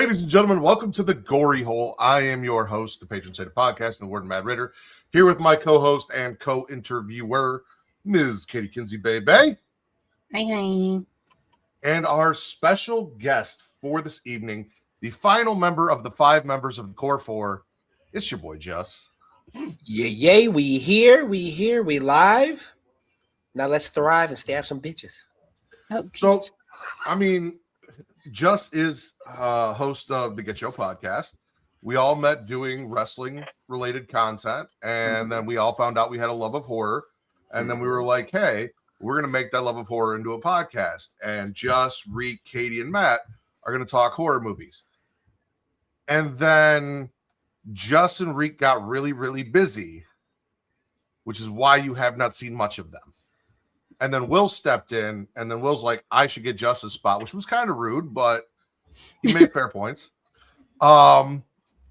Ladies and gentlemen, welcome to the Gory Hole. I am your host, the patron saint of podcast, and the word Mad Ritter, here with my co-host and co-interviewer, Ms. Katie Kinsey Bay. Hi. And our special guest for this evening, the final member of the 5 members of the Core 4, it's your boy, Juss. Yay, we here, we live. Now let's thrive and stab some bitches. Oh, So, I mean, Juss is host of the Getcho podcast. We all met doing wrestling-related content, and then we all found out we had a love of horror, and then we were like, hey, we're going to make that love of horror into a podcast, and Juss, Reek, Katie, and Matt are going to talk horror movies. And then Juss and Reek got really, really busy, which is why you have not seen much of them. And then Will stepped in, and then Will's like, I should get Juss's spot, which was kind of rude, but he made fair points.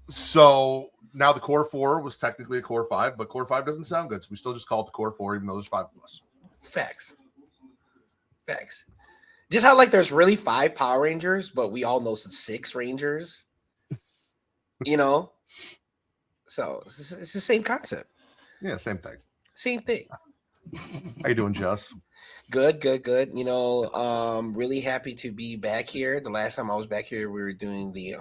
So now the Core 4 was technically a Core 5, but Core 5 doesn't sound good, so we still just call it the Core 4, even though there's 5 of us. Facts. Just how like there's really 5 Power Rangers, but we all know some 6 Rangers. You know? So it's the same concept. Yeah, same thing. Same thing. How you doing, Juss? Good. You know, really happy to be back here. The last time I was back here, we were doing the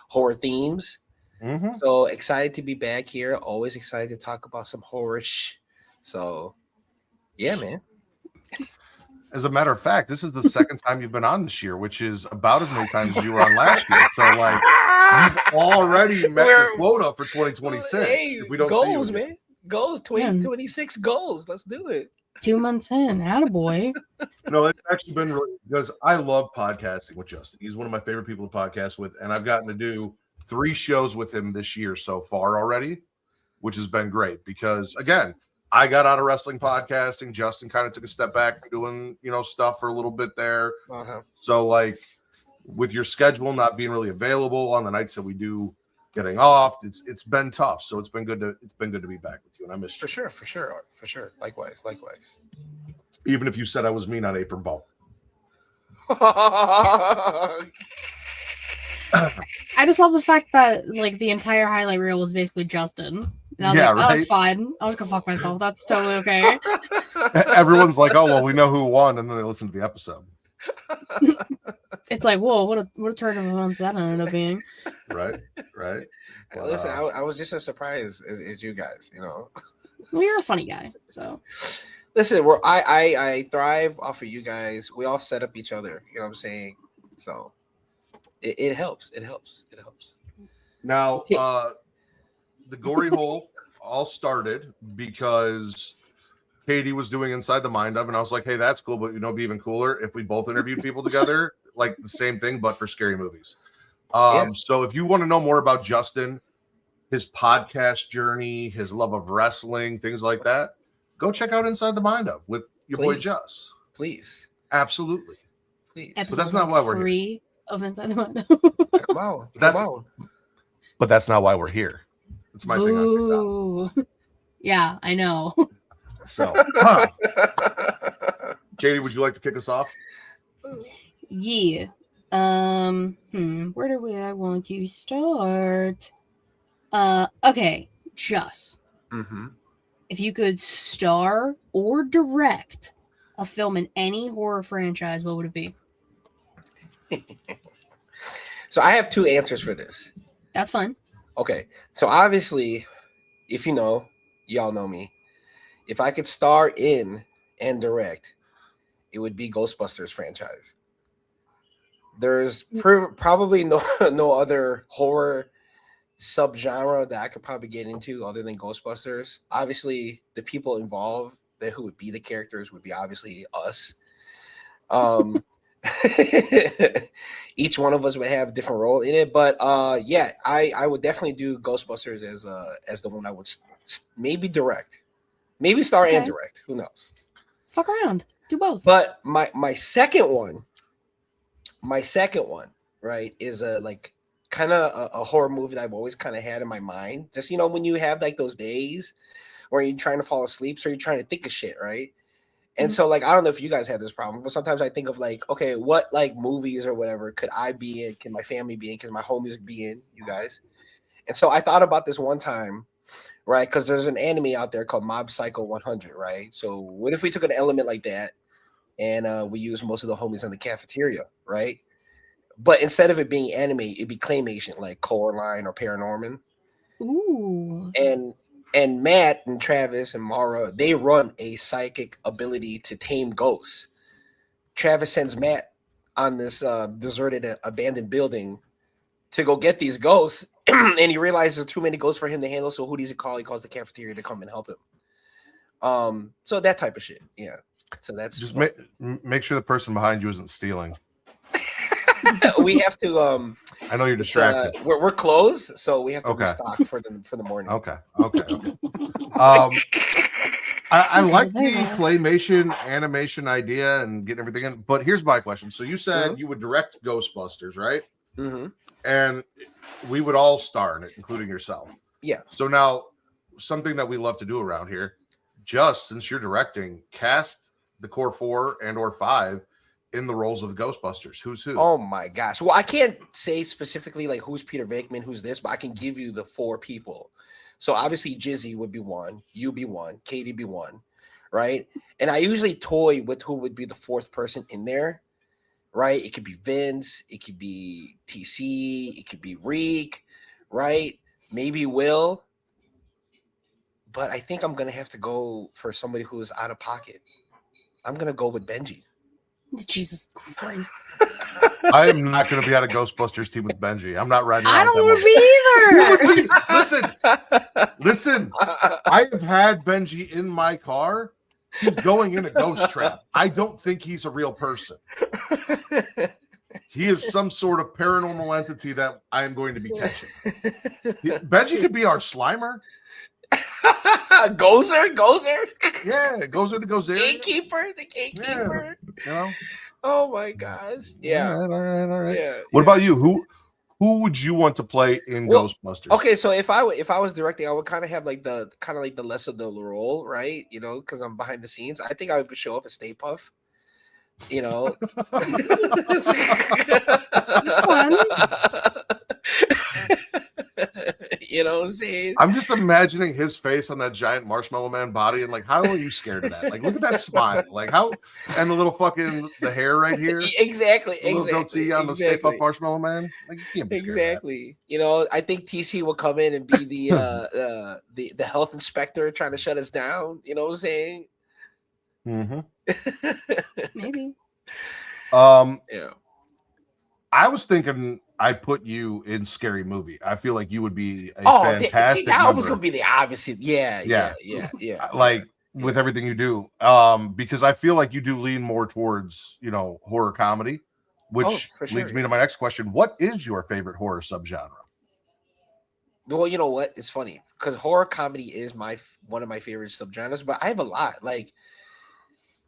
horror themes. Mm-hmm. So excited to be back here. Always excited to talk about some horror So yeah, man. As a matter of fact, this is the second time you've been on this year, which is about as many times as you were on last year. So, like, you've already met your quota for 2026. Hey, if we don't goals, see you man. Goals, 2026 goals. Let's do it. 2 months in, attaboy. No, it's actually been really, because I love podcasting with Justin. He's one of my favorite people to podcast with, and I've gotten to do 3 shows with him this year so far already, which has been great because, again, I got out of wrestling podcasting. Justin kind of took a step back from doing, stuff for a little bit there. Uh-huh. So, like, with your schedule not being really available on the nights that we do getting off, it's been tough. So it's been good to be back with you, and I missed you. For sure. Likewise. Even if you said I was mean on Apron Ball. I just love the fact that like the entire highlight reel was basically Justin. And I was like, right? Oh, it's fine. I was gonna fuck myself. That's totally okay. Everyone's like, oh well, we know who won, and then they listen to the episode. It's like, whoa, what a turn of events that ended up being. Right. Listen, I was just as surprised as you guys, Well, you're a funny guy, so listen, I thrive off of you guys. We all set up each other, you know what I'm saying? So it helps. Now, the Gory Hole all started because Katie was doing Inside the Mind of, and I was like, hey, that's cool, but it'd be even cooler if we both interviewed people together, like the same thing, but for scary movies. So if you want to know more about Justin, his podcast journey, his love of wrestling, things like that, go check out Inside the Mind of with your boy Juss. Please. Absolutely. Please. But that's not why we're here. Of Inside the Mind. Wow. But that's not why we're here. That's my thing. Ooh. Yeah, I know. So, Katie, would you like to kick us off? Yeah. Where do I want to start? Okay, Juss. Mm-hmm. If you could star or direct a film in any horror franchise, what would it be? So I have 2 answers for this. That's fine. Okay, so obviously, if you know, y'all know me. If I could star in and direct, it would be Ghostbusters franchise. There's probably no other horror subgenre that I could probably get into other than Ghostbusters. Obviously, the people involved who would be the characters would be obviously us. Each one of us would have a different role in it, but yeah, I would definitely do Ghostbusters as the one I would maybe direct, maybe star and direct. Who knows? Fuck around, do both. But my second one, right, is like kind of a horror movie that I've always kind of had in my mind. Just when you have like those days where you're trying to fall asleep, so you're trying to think of shit, right? And so, like, I don't know if you guys have this problem, but sometimes I think of like, okay, what like movies or whatever could I be in? Can my family be in? Can my homies be in? You guys. And so I thought about this one time, right? Because there's an anime out there called Mob Psycho 100, right? So what if we took an element like that and we use most of the homies in the cafeteria, right? But instead of it being anime, it'd be claymation, like Coraline or Paranorman. Ooh. And Matt and Travis and Mara, they run a psychic ability to tame ghosts. Travis sends Matt on this deserted, abandoned building to go get these ghosts, and he realizes there's too many ghosts for him to handle. So who does he call? He calls the cafeteria to come and help him. So that type of shit, yeah. So that's Just make sure the person behind you isn't stealing. we have to. I know you're distracted. We're closed, so we have to Okay. restock for the morning. Okay. I like the claymation animation idea and getting everything in, but here's my question. So you said you would direct Ghostbusters, right? Mm-hmm. And we would all star in it, including yourself. Yeah. So now, something that we love to do around here, just since you're directing, cast the core 4 and or 5 in the roles of the Ghostbusters. Who's who? Oh my gosh. Well, I can't say specifically like who's Peter Venkman, who's this, but I can give you the 4 people. So obviously Jizzy would be one, you be one, Katie be one, right? And I usually toy with who would be the 4th person in there, right? It could be Vince, it could be TC, it could be Reek, right? Maybe Will. But I think I'm gonna have to go for somebody who's out of pocket. I'm gonna go with Benji. Jesus Christ. I am not going to be on a Ghostbusters team with Benji. I'm not riding. I don't want to be either. Listen. I have had Benji in my car. He's going in a ghost trap. I don't think he's a real person. He is some sort of paranormal entity that I am going to be catching. Benji could be our Slimer. Gozer. Yeah, Gozer the Gozer. Gatekeeper. Yeah, you know? Oh my gosh. Yeah. All right. Yeah. What about you? Who would you want to play in Ghostbusters? Okay, so if I was directing, I would kind of have like the less of the role, right? You know, because I'm behind the scenes. I think I would show up as Stay Puff. You know, That's fun. You know what I'm saying? I'm just imagining his face on that giant Marshmallow Man body, and like, how are you scared of that? Like, look at that smile, like how, and the little fucking the hair right here, Exactly. the little goatee on the Stay Puft Marshmallow Man. Like, you can't be scared of Exactly. You know, I think TC will come in and be the health inspector trying to shut us down. You know what I'm saying? that. Maybe. Yeah. I was thinking I'd put you in Scary Movie. I feel like you would be a fantastic. That was gonna be the obvious. Yeah. Like with everything you do, because I feel like you do lean more towards horror comedy, which leads me to my next question: what is your favorite horror subgenre? Well, you know what? It's funny because horror comedy is one of my favorite subgenres, but I have a lot. Like,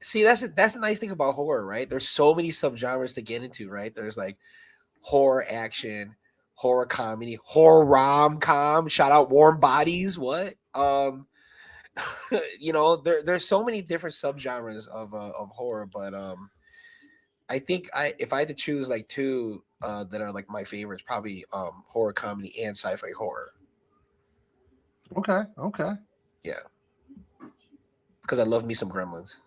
see, that's the nice thing about horror, right? There's so many subgenres to get into, right? There's like horror action, horror comedy, horror rom-com. Shout out Warm Bodies. What? There's so many different subgenres of horror, but I think if I had to choose like 2 that are like my favorites, probably horror comedy and sci-fi horror. Okay. Yeah. Because I love me some Gremlins.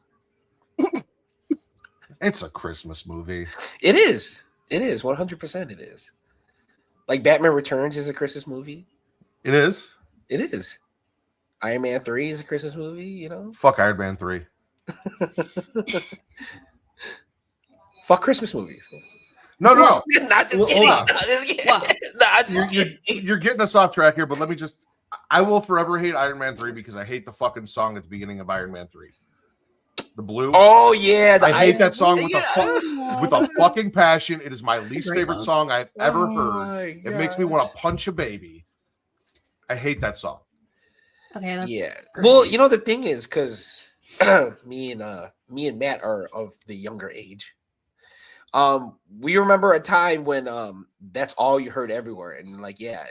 It's a Christmas movie. It is. 100% it is. Like Batman Returns is a Christmas movie. It is. Iron Man 3 is a Christmas movie, you know? Fuck Iron Man 3. Fuck Christmas movies. No. Not just kidding. Hold on. Not just kidding. You're getting us off track here, but let me just... I will forever hate Iron Man 3 because I hate the fucking song at the beginning of Iron Man 3. The blue. Oh, yeah. I hate that song with a fucking passion. It is my least favorite song I've ever heard. It makes me want to punch a baby. I hate that song. Okay, that's great. Well, you know the thing is, because me and Matt are of the younger age. We remember a time when that's all you heard everywhere, and like, yeah,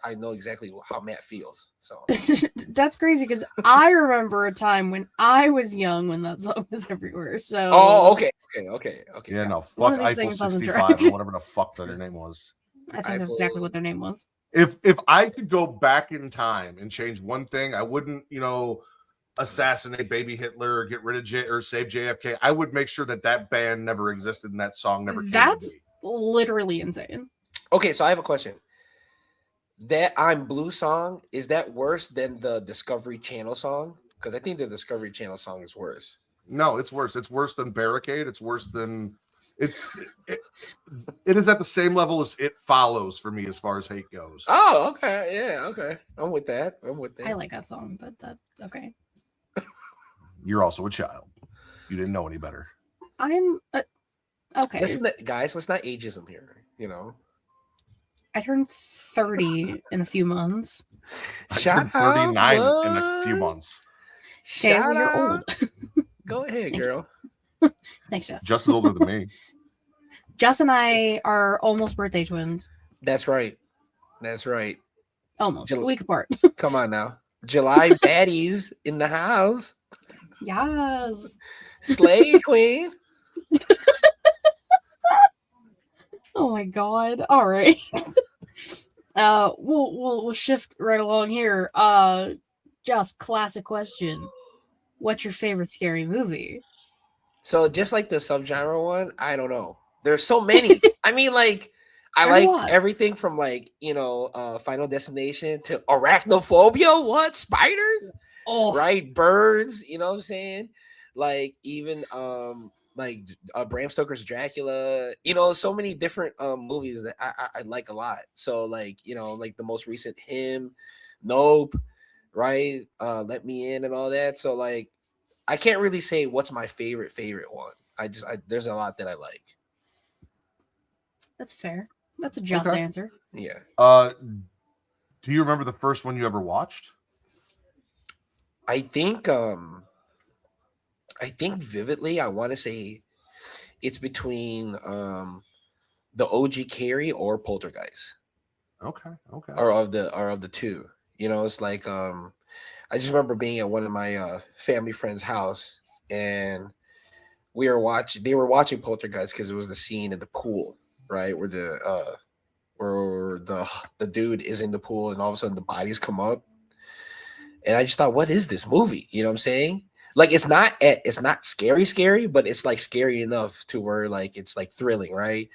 I know exactly how Matt feels. So That's crazy because I remember a time when I was young when that song was everywhere. So oh, okay. Yeah, no, one fuck of these Eiffel things doesn't 65 track. or whatever the fuck their name was. I think that's exactly what their name was. If I could go back in time and change one thing, I wouldn't, assassinate baby Hitler or get rid of or save JFK. I would make sure that band never existed and that song never came That's to be. literally insane. Okay, so I have a question. That I'm Blue song, is that worse than the Discovery Channel song? Because I think the Discovery Channel song is worse. No, it's worse. It's worse than Barricade. It's worse than it is at the same level as It Follows for me as far as hate goes. Oh, okay. Yeah, okay. I'm with that. I like that song, but that's okay. You're also a child. You didn't know any better. I'm okay. Guys, let's not ageism here, I turned 30 in a few months. I turned 39 in a few months. Okay, well, you're old. Go ahead, girl. Thanks, Jess. Just as older than me. Jess and I are almost birthday twins. That's right. Almost. A week apart. Come on now. July baddies in the house. Yes. Slay queen. Oh my god. All right. We'll shift right along here. Just classic question. What's your favorite scary movie? So just like the subgenre one, I don't know. There's so many. I mean, like, I There's a like lot. everything from like, Final Destination to arachnophobia. What? Spiders? Oh, Right? Birds, you know what I'm saying? Like even Bram Stoker's Dracula, so many different movies that I like a lot. So like, like the most recent Him, Nope, right? Let Me In and all that. So like I can't really say what's my favorite one. There's a lot that I like. that's fair. That's a just Okay. answer. Yeah. Do you remember the first one you ever watched? I think vividly I want to say it's between the OG Carrie or Poltergeist. Okay. Or of the two. It's like I just remember being at one of my family friends' house and they were watching Poltergeist because it was the scene in the pool, right? Where the dude is in the pool and all of a sudden the bodies come up. And I just thought, what is this movie? You know what I'm saying? Like it's not scary, but it's like scary enough to where like it's like thrilling, right?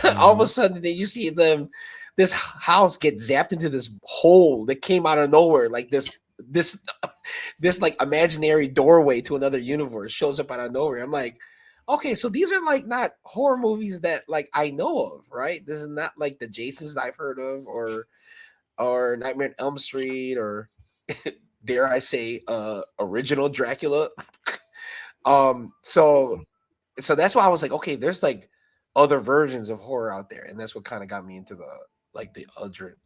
All of a sudden then you see this house get zapped into this hole that came out of nowhere, like this like imaginary doorway to another universe shows up out of nowhere. I'm like, okay, so these are like not horror movies that like I know of, right? This is not like the Jasons I've heard of or Nightmare on Elm Street or dare I say original Dracula. So that's why I was like, okay, there's like other versions of horror out there, and that's what kind of got me into the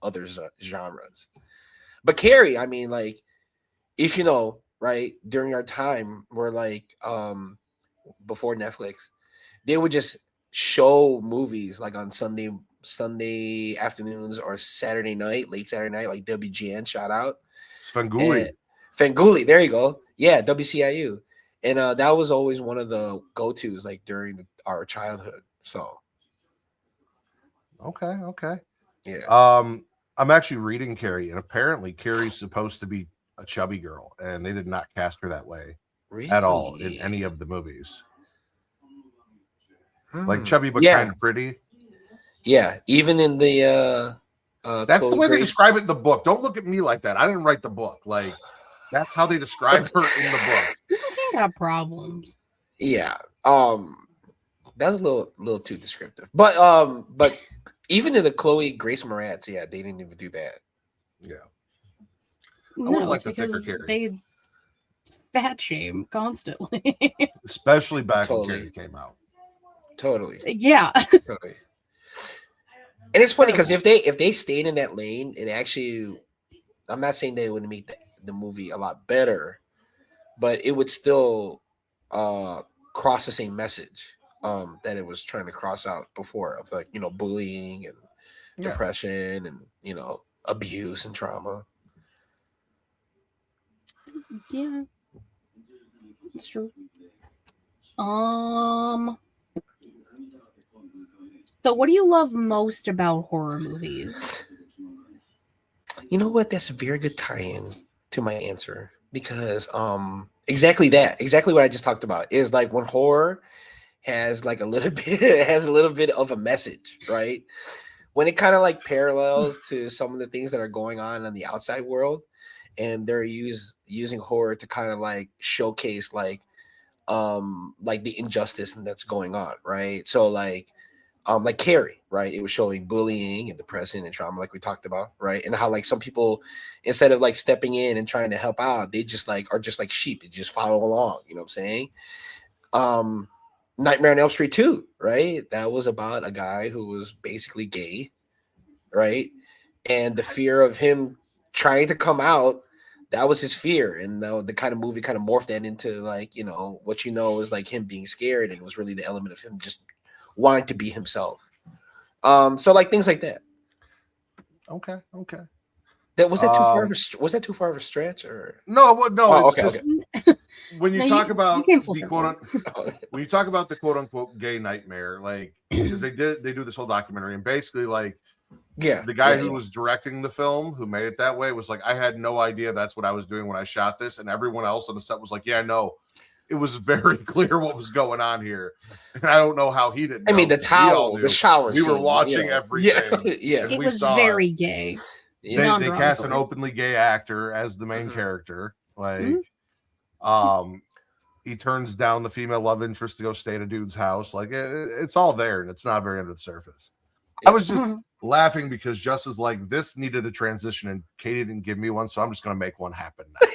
other genres. But Carrie, I mean, like, if you know, right, during our time, we're like before Netflix, they would just show movies like on Sunday afternoons or Saturday night, late Saturday night, like WGN, shout out. Fanguli, there you go. Yeah, WCIU. And that was always one of the go-tos like during our childhood. So Okay. yeah. I'm actually reading Carrie, and apparently Carrie's supposed to be a chubby girl, and they did not cast her that way at all in any of the movies. Like chubby but kind of pretty. Yeah, even in the that's Chloe the way Grace. They describe it in the book. Don't look at me like that. I didn't write the book. Like that's how they describe her in the book. People can have problems. Yeah. That's a little too descriptive. But even in the Chloe Grace Moretz, yeah, they didn't even do that. Yeah. No, it's because they fat shame constantly. Especially back when Carrie came out. Totally. Yeah. Totally. And it's funny because if they stayed in that lane, it actually, I'm not saying they would make the movie a lot better, but it would still cross the same message that it was trying to cross out before of like, bullying and Yeah. depression and, abuse and trauma. Yeah, it's true. So what do you love most about horror movies? You know what? That's a very good tie-in to my answer because exactly what I just talked about is like when horror has like a little bit of a message, right? When it kind of like parallels to some of the things that are going on in the outside world, and they're using horror to kind of like showcase like the injustice that's going on, right? So like Carrie, right? It was showing bullying and depression and trauma, like we talked about, right? And how like some people, instead of like stepping in and trying to help out, they just like are just like sheep, they just follow along. You know what I'm saying? Nightmare on Elm Street 2, right? That was about a guy who was basically gay, right? And the fear of him trying to come out, that was his fear. And the kind of movie kind of morphed that into like, what is like him being scared. And it was really the element of him just wanting to be himself. So like things like that. Okay. That was that too far of was that too far of a stretch or No, it's okay, just when you No, talk you about came full the circle. when you talk about the quote unquote gay nightmare, like because they do this whole documentary and basically like the guy who was directing the film who made it that way was like, I had no idea that's what I was doing when I shot this, and everyone else on the set was like, yeah, no, it was very clear what was going on here, and I don't know how he didn't know, I mean the towel, the shower we were scene, watching everything. Yeah. And It we was saw very gay. They cast an openly gay actor as the main character. Like, he turns down the female love interest to go stay at a dude's house. Like, it's all there, and it's not very under the surface. I was just laughing because Juss is like, this needed a transition, and Katie didn't give me one, so I'm just going to make one happen now.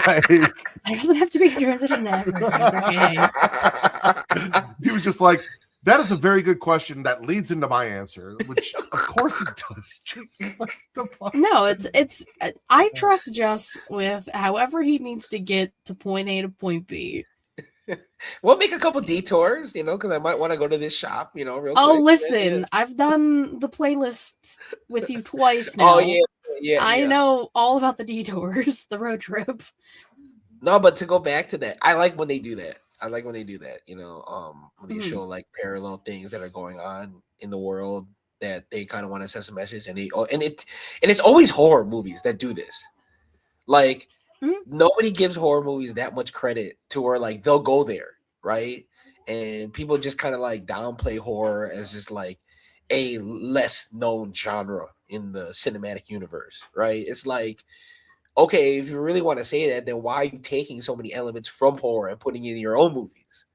Like, There doesn't have to be a transition to everything. It's okay. He was just like, that is a very good question that leads into my answer, which of course it does. Just like the fuck. No, it's I trust Juss with however he needs to get to point A to point B. We'll make a couple detours, because I might want to go to this shop, real quick. Oh, listen, I've done the playlists with you twice now. Oh, yeah. I know all about the detours, the road trip. No, but to go back to that, I like when they do that. When they show like parallel things that are going on in the world that they kind of want to send a message, and it's always horror movies that do this. Like nobody gives horror movies that much credit to where like they'll go there, right? And people just kind of like downplay horror as just like a less known genre in the cinematic universe, right? It's like, okay, if you really want to say that, then why are you taking so many elements from horror and putting it in your own movies?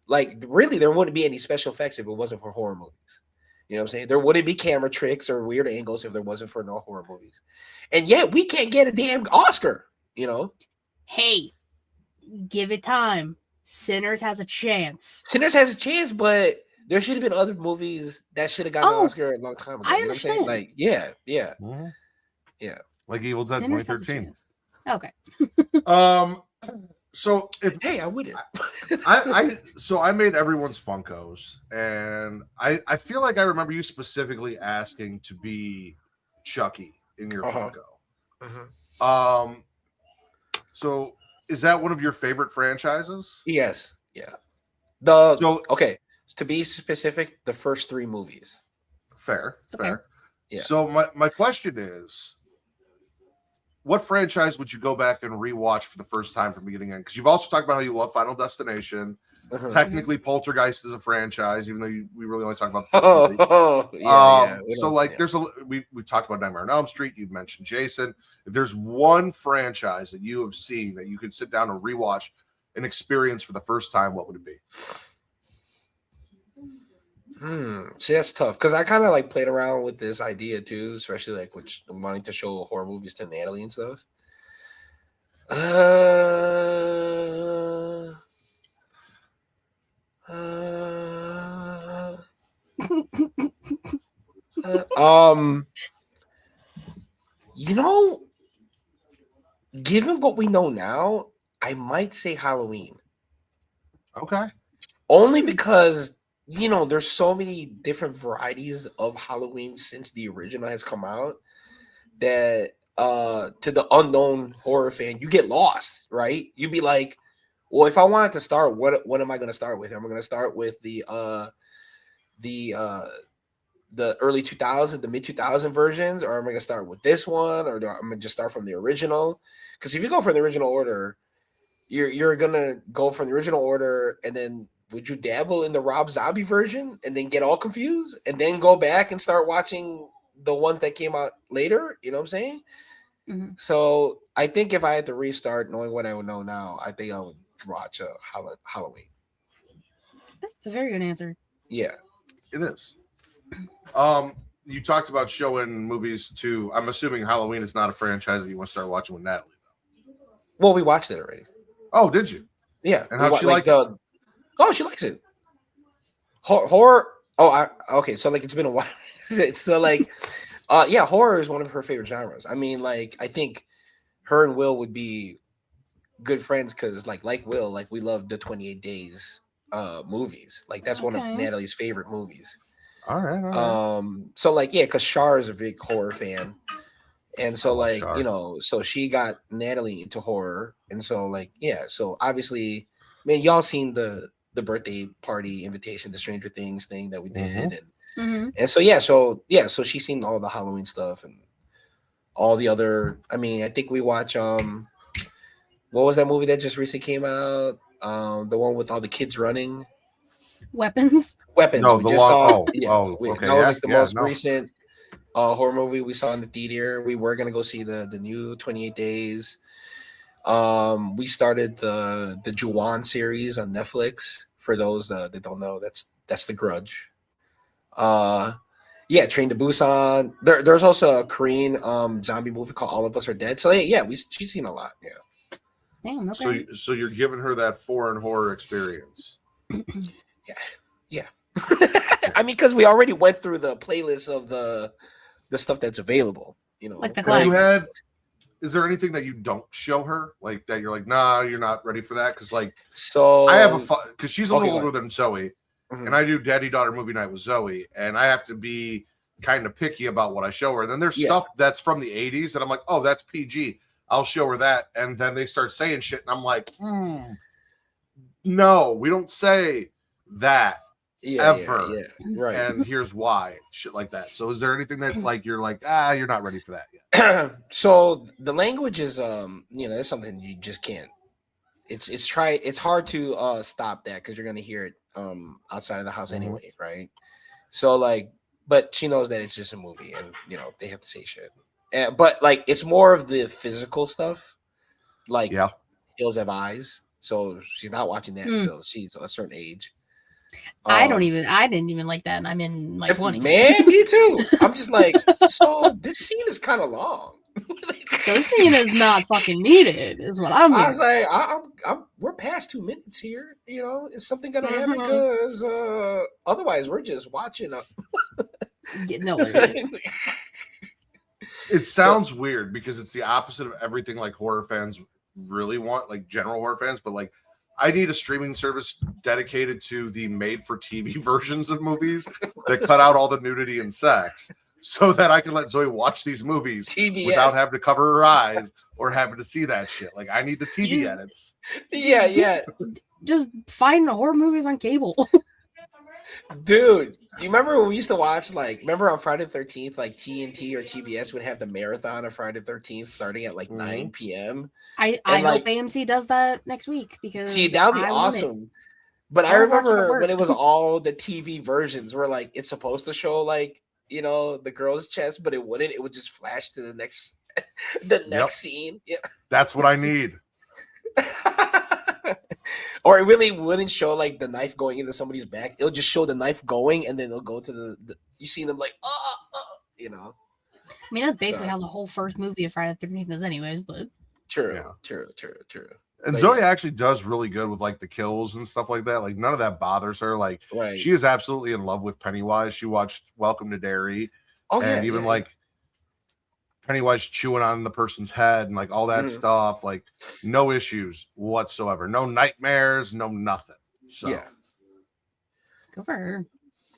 Like really, there wouldn't be any special effects if it wasn't for horror movies. You know what I'm saying? There wouldn't be camera tricks or weird angles if there wasn't for no horror movies. And yet we can't get a damn Oscar, Hey, give it time. Sinners has a chance. Sinners has a chance, but there should have been other movies that should have gotten an Oscar a long time ago. I you know understand. What I'm saying? Like, yeah. Mm-hmm. Yeah. Like Evil Dead Sinners has a 2013. chance. Okay. So I wouldn't. I made everyone's Funkos, and I feel like I remember you specifically asking to be Chucky in your Funko. So is that one of your favorite franchises? Yes. Yeah. To be specific, the first 3 movies. Fair. Yeah. So my question is, what franchise would you go back and rewatch for the first time from beginning to end? Because you've also talked about how you love Final Destination. Technically, Poltergeist is a franchise, even though we really only talk about the first movie. We've talked about Nightmare on Elm Street. You've mentioned Jason. If there's one franchise that you have seen that you could sit down and rewatch and experience for the first time, what would it be? See, that's tough because I kind of like played around with this idea too, especially like wanting to show horror movies to Natalie and stuff. Given what we know now, I might say Halloween. Okay. Only because there's so many different varieties of Halloween since the original has come out that to the unknown horror fan, you get lost, right? You'd be like, well, if I wanted to start, what am I going to start with? Am I going to start with the early 2000s, the mid 2000 versions, or am I going to start with this one, or I'm going to just start from the original? Because if you go from the original order, you're going to go from the original order, and then would you dabble in the Rob Zombie version and then get all confused and then go back and start watching the ones that came out later? You know what I'm saying? Mm-hmm. So I think if I had to restart, knowing what I would know now, I think I would watch Halloween. That's a very good answer. Yeah, it is. You talked about showing movies to. I'm assuming Halloween is not a franchise that you want to start watching with Natalie. Well, we watched it already. Oh, did you? Yeah, and how she like it? Oh, she likes it. Horror. Oh, okay. So like, it's been a while. So like, yeah, horror is one of her favorite genres. I mean, like, I think her and Will would be good friends because, like Will, like we love the 28 Days movies. Like that's one of Natalie's favorite movies. All right. So like, yeah, because Shar is a big horror fan, and so like Shar. So she got Natalie into horror, and so like, yeah, so obviously, man, y'all seen the birthday party invitation, the Stranger Things thing that we did, and so she's seen all the Halloween stuff and all the other. I mean, I think we watch what was that movie that just recently came out? The one with all the kids running. Weapons. No, we the just saw. okay. That was like the most recent horror movie we saw in the theater. We were gonna go see the new 28 Days. We started the Ju-On series on Netflix. For those that don't know, that's The Grudge. Yeah, Train to Busan. There's also a Korean zombie movie called All of Us Are Dead. So yeah, she's seen a lot. Yeah. Damn. Okay. So you're giving her that foreign horror experience. Yeah. I mean, because we already went through the playlist of the stuff that's available. Like the classics. Is there anything that you don't show her, like that you're like, nah, you're not ready for that? Because like, so I have because she's a little older than Zoe, and I do daddy-daughter movie night with Zoe, and I have to be kind of picky about what I show her. And then there's stuff that's from the 80s that I'm like, oh, that's PG. I'll show her that, and then they start saying shit, and I'm like, no, we don't say that. Ever. Yeah, right. And here's why, shit like that. So is there anything that like you're like, you're not ready for that yet? So the language is that's something you just can't. It's hard to stop that because you're gonna hear it outside of the house anyway, right? So like, but she knows that it's just a movie, and they have to say shit. But like, it's more of the physical stuff, like Hills Have Eyes. So she's not watching that until she's a certain age. I didn't even like that, and I'm in my 20s. Man, me too. I'm just like, so this scene is kind of long. So this scene is not fucking needed, is what I'm hearing. I was like, we're past 2 minutes here. Is something gonna happen? Because otherwise, we're just watching. No, it sounds weird because it's the opposite of everything like horror fans really want, like general horror fans, but like. I need a streaming service dedicated to the made-for-TV versions of movies that cut out all the nudity and sex so that I can let Zoe watch these movies TBS. Without having to cover her eyes or having to see that shit. Like, I need the TV edits. Just find horror movies on cable. Dude, do you remember when we used to watch, remember on Friday the 13th, like TNT or TBS would have the marathon of Friday the 13th starting at 9 p.m.? I hope AMC does that next week because that would be awesome. But I remember when it was all the TV versions where it's supposed to show the girl's chest, but it wouldn't. It would just flash to the next scene. Yeah. That's what I need. Or it really wouldn't show the knife going into somebody's back. It'll just show the knife going, and then they'll go to the you see them I mean, that's basically how the whole first movie of Friday the 13th is, anyways. But true. And Zoe actually does really good with the kills and stuff like that. Like none of that bothers her. Like she is absolutely in love with Pennywise. She watched Welcome to Derry, Pennywise chewing on the person's head and all that stuff, no issues whatsoever, no nightmares, no nothing. So Yeah. Good for her.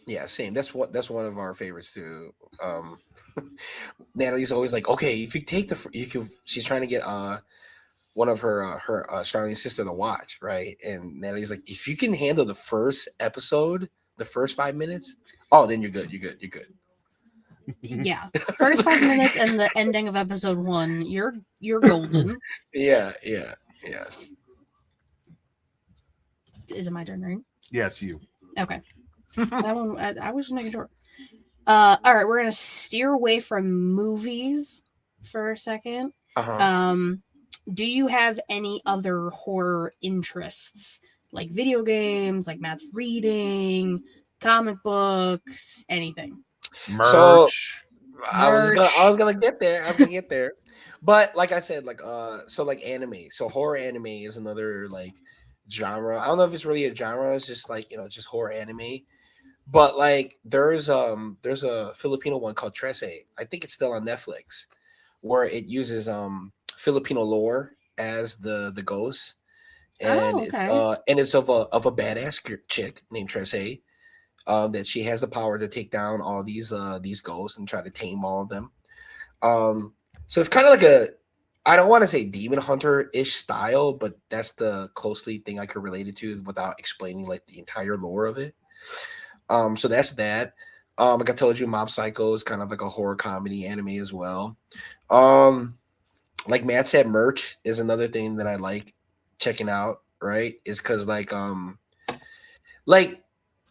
Yeah, same. That's one of our favorites too. Natalie's always like, okay, if you take you could. She's trying to get one of her Charlene's sister to watch, right? And Natalie's like, if you can handle the first episode, the first 5 minutes, oh, then you're good. You're good. You're good. Yeah. First 5 minutes and the ending of episode 1, you're golden. Yeah. Is it my turn, right? yes, you. Okay. That one, I was just making sure. All right, we're gonna steer away from movies for a second. Uh-huh. Do you have any other horror interests, like video games, like Matt's reading, comic books, anything? Merch. So I Merch. was gonna get there. I was gonna get there. But like I said, so like anime. So horror anime is another like genre. I don't know if it's really a genre, it's just like, just horror anime. But like there's a Filipino one called Trece. I think it's still on Netflix, where it uses Filipino lore as the ghost. And Oh, okay. it's of a badass chick named Trece. That she has the power to take down all these ghosts and try to tame all of them. So it's kind of like I don't want to say demon hunter-ish style, but that's the closely thing I could relate it to without explaining like the entire lore of it. So that's that. Like I told you, Mob Psycho is kind of like a horror comedy anime as well. Like Matt said, merch is another thing that I like checking out, right? Is because like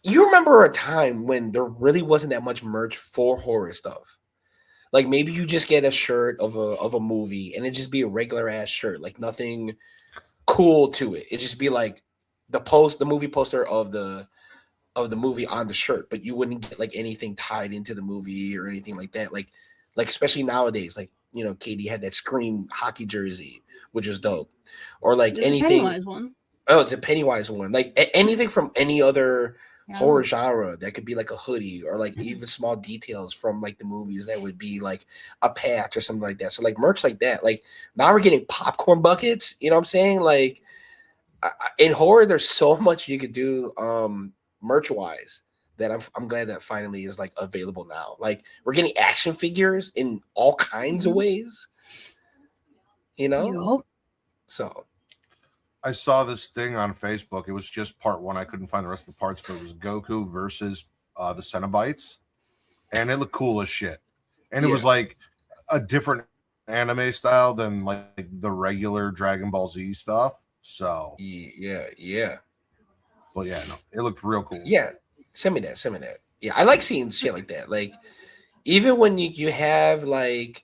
you remember a time when there really wasn't that much merch for horror stuff. Like maybe you just get a shirt of a movie and it just be a regular ass shirt, like nothing cool to it. It just be like the movie poster of the movie on the shirt, but you wouldn't get like anything tied into the movie or anything like that. Like especially nowadays, like Katie had that Scream hockey jersey, which was dope, or like There's a anything. Pennywise one. Oh, the Pennywise one, like anything from any other Yeah. horror genre that could be like a hoodie or like even small details from like the movies that would be like a patch or something like that. So like merch like that. Like now we're getting popcorn buckets. You know what I'm saying? Like in horror, there's so much you could do merch wise that I'm glad that finally is like available now. Like we're getting action figures in all kinds of ways. Yup. So I saw this thing on Facebook. It was just part 1. I couldn't find the rest of the parts, but it was Goku versus the Cenobites, and it looked cool as shit. And it was like a different anime style than like the regular Dragon Ball Z stuff. So yeah. But yeah, no, it looked real cool. Yeah, send me that. Yeah, I like seeing shit like that. Like even when you have like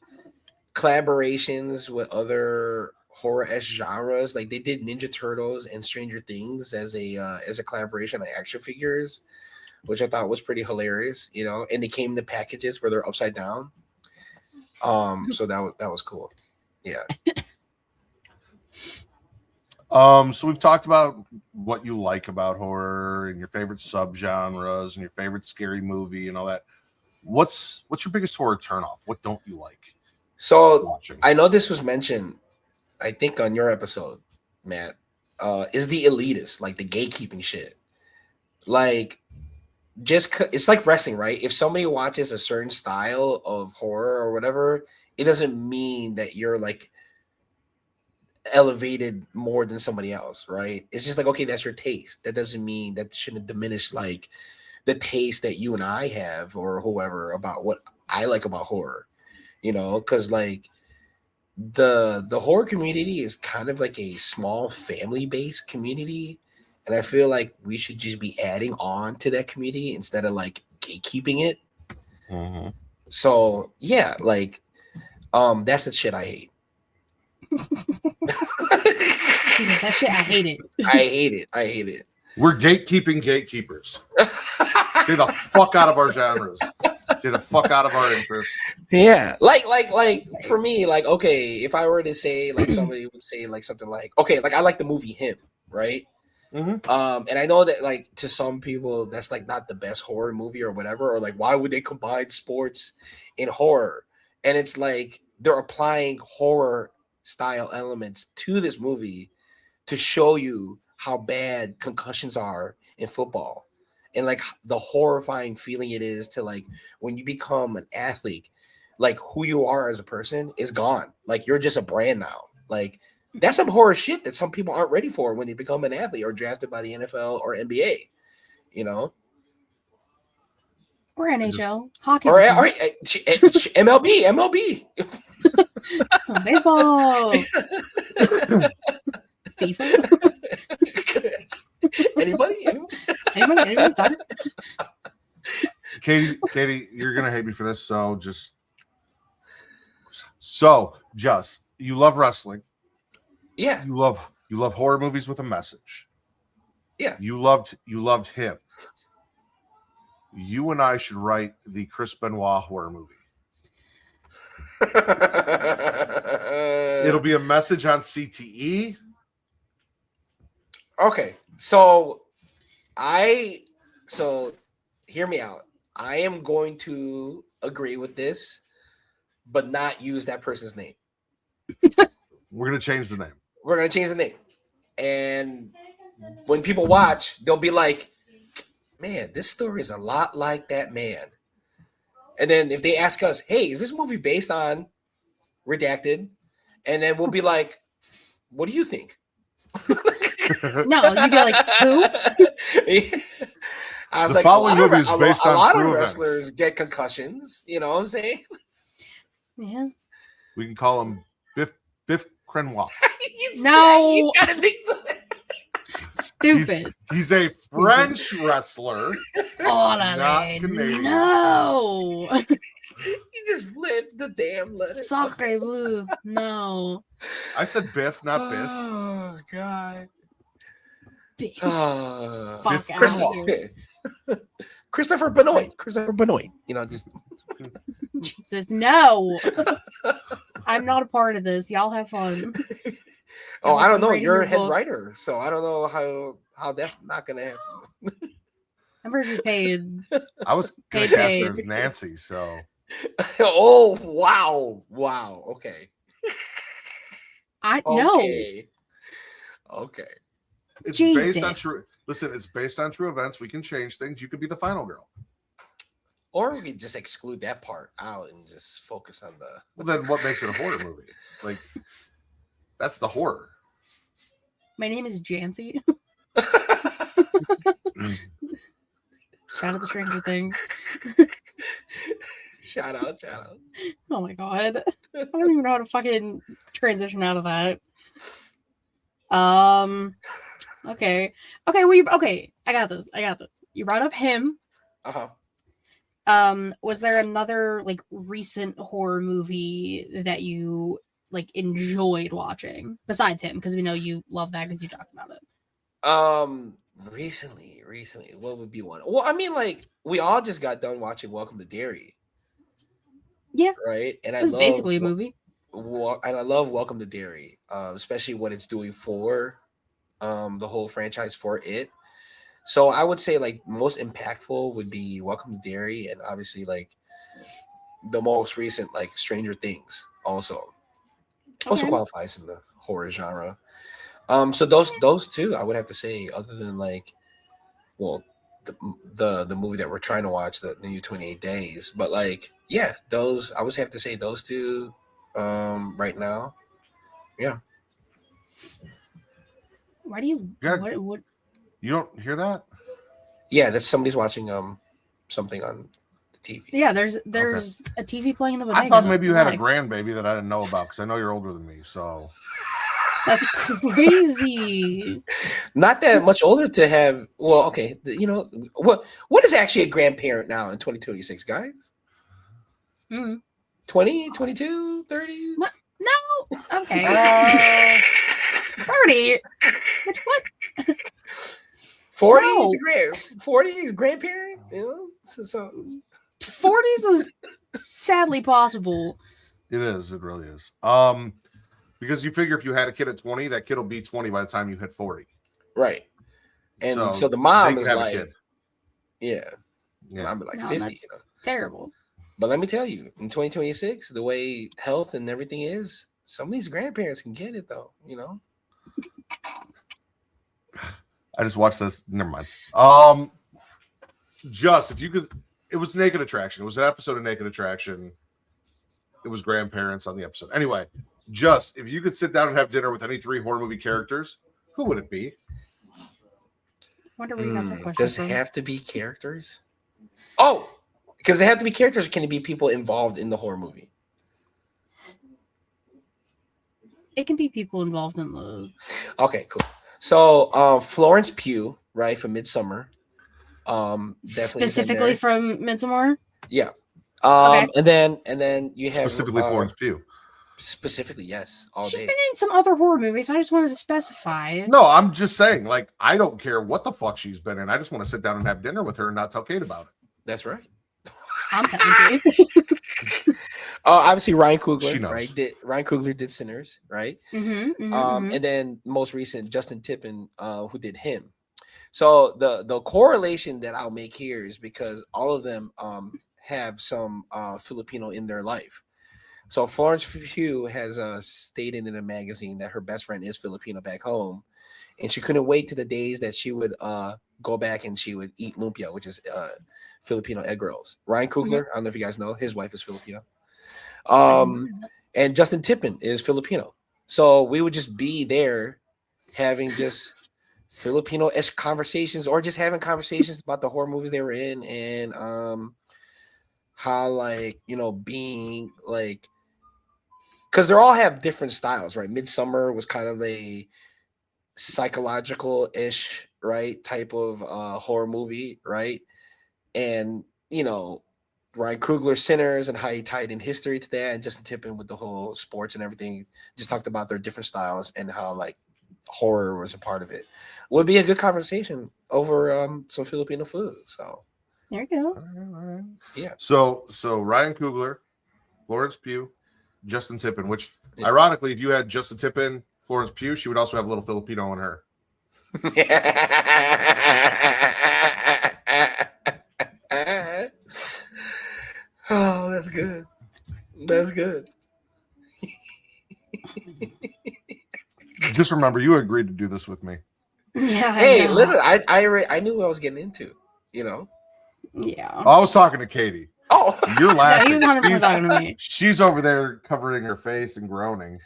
collaborations with other horror-esque genres, like they did Ninja Turtles and Stranger Things as a collaboration on action figures, which I thought was pretty hilarious, and they came in the packages where they're upside down. So that was cool. Yeah. So we've talked about what you like about horror and your favorite subgenres and your favorite scary movie and all that. What's your biggest horror turnoff? What don't you like So watching? I know this was mentioned, I think, on your episode, Matt, is the elitist, like the gatekeeping shit. Like, it's like wrestling, right? If somebody watches a certain style of horror or whatever, it doesn't mean that you're like elevated more than somebody else, right? It's just like, okay, that's your taste. That doesn't mean that shouldn't diminish like the taste that you and I have or whoever about what I like about horror, because like the horror community is kind of like a small family-based community, and I feel like we should just be adding on to that community instead of like gatekeeping it. Mm-hmm. So yeah, like that's the shit I hate. That shit, I hate it. I hate it. We're gatekeeping gatekeepers. Stay the fuck out of our genres. Stay the fuck out of our interests. Yeah, like for me, like okay, if I were to say like somebody would say like something like okay, like I like the movie Him, right? Mm-hmm. And I know that like to some people that's like not the best horror movie or whatever, or like why would they combine sports in horror? And it's like they're applying horror style elements to this movie to show you how bad concussions are in football, and like the horrifying feeling it is to like when you become an athlete, like who you are as a person is gone. Like you're just a brand now. Like that's some horror shit that some people aren't ready for when they become an athlete or drafted by the NFL or NBA. You know, Or NHL. Hockey's or, a or thing. MLB. Baseball. FIFA. Anybody? Anybody start? Katie, you're gonna hate me for this, so Juss, you love wrestling. Yeah. You love horror movies with a message. Yeah. You loved him. You and I should write the Chris Benoit horror movie. It'll be a message on CTE. Okay, so hear me out. I am going to agree with this, but not use that person's name. We're gonna change the name. We're gonna change the name, and when people watch, they'll be like, "Man, this story is a lot like that man." And then if they ask us, "Hey, is this movie based on Redacted?" and then we'll be like, "What do you think?" No, you'd be like, who? I was The like, following movie is based a on lot true of events. wrestlers get concussions. You know what I'm saying? Yeah. We can call him Biff Crenoir. No. You gotta mix the- Stupid. He's a French wrestler. Oh, not Canadian. no. You just lit the damn letter. Sacre bleu. No. I said Biff, not Biss. Oh God. Biff. Uh, Fuck Biff out Crenoir. here. Christopher Benoit. You know, just Jesus, no. I'm not a part of this. Y'all have fun. I don't know. Writing You're your a head book. writer, so I don't know how that's not gonna happen. I'm pretty paid. I was gonna Paid. cast her as Nancy, so Oh wow. Okay. No. Okay. it's based on Jesus. true. Listen, it's based on true events. We can change things. You could be the final girl. Or we could just exclude that part out and just focus on the. Well, then what makes it a horror movie? Like, that's the horror. My name is Jancy. Shout out to Stranger Things. Shout out. Oh my god. I don't even know how to fucking transition out of that. Okay. Okay, I got this. You brought up him. Uh-huh. Was there another like recent horror movie that you like enjoyed watching besides him? Because we know you love that because you talked about it. Recently, what would be one? Well, I mean, like we all just got done watching Welcome to Derry. Yeah. Right. And It was basically a movie. And I love Welcome to Derry, especially what it's doing for the whole franchise for it. So I would say like most impactful would be Welcome to Derry, and obviously like the most recent like Stranger Things also Okay. qualifies in the horror genre. So those two I would have to say, other than like, well, the movie that we're trying to watch, the new 28 Days, but like yeah, those I would have to say those two right now. Yeah. Why do you? Yeah. What? You don't hear that? Yeah, that's somebody's watching something on the TV. Yeah, there's a TV playing in the bodega. I thought maybe you had a Relax. grandbaby that I didn't know about because I know you're older than me. So That's crazy. Not that much older to have. Well, okay, what is actually a grandparent now in 2026, guys? Mm. 20, 22, 30? No. Okay. 30. What? 40 No. is 40 is grandparent. You know, so 40s is sadly possible. it is. It really is. Because you figure if you had a kid at 20, that kid will be 20 by the time you hit 40. right. And so the they mom could is have a like, kid. yeah, Yeah. mom is like No, 50. that's- You know? Terrible. But let me tell you, in 2026, the way health and everything is, some of these grandparents can get it though. You know. I just watched this. Never mind. Just if you could, it was Naked Attraction. It was an episode of Naked Attraction. It was grandparents on the episode. Anyway, just if you could sit down and have dinner with any 3 horror movie characters, who would it be? Wonder where you got that question Does it from. have to be characters? Oh, because they have to be characters. Or can it be people involved in the horror movie? It can be people involved in the. Okay, cool. So Florence Pugh, right, from Midsummer. Definitely Specifically from Midsommar. Yeah. Okay. And then you have Specifically Florence Pugh. Specifically, yes, all She's day. been in some other horror movies. I just wanted to specify. No, I'm just saying, like, I don't care what the fuck she's been in. I just want to sit down and have dinner with her and not tell Kate about it. That's right. I'm telling you. Obviously Ryan She Coogler, knows. right? Ryan Coogler did Sinners, right? Mm-hmm, And then most recent Justin Tippin, who did him. So the correlation that I'll make here is because all of them have some Filipino in their life. So Florence Pugh has stated in a magazine that her best friend is Filipino back home, and she couldn't wait to the days that she would go back and she would eat lumpia, which is Filipino egg rolls. Ryan Coogler, I don't know if you guys know, his wife is Filipino. And Justin Tippin is Filipino. So we would just be there having just Filipino-esque conversations or just having conversations about the horror movies they were in and how, like, you know, being like, because they all have different styles, right? Midsummer was kind of a psychological-ish, right, type of horror movie, right? And, you know, Ryan Coogler Sinners and how he tied in history to that, and Justin Tippin with the whole sports and everything, just talked about their different styles and how, like, horror was a part of it. Would be a good conversation over some Filipino food. So there you go. All right. Yeah. So Ryan Coogler, Florence Pugh, Justin Tippin, which ironically, if you had Justin Tippin, Florence Pugh, she would also have a little Filipino in her. Oh, that's good. That's good. Just remember, you agreed to do this with me. Yeah. Hey, listen, I knew what I was getting into, you know. Yeah. I was talking to Katie. Oh, You're Yeah, laughing. he was 100% talking to me. She's over there covering her face and groaning.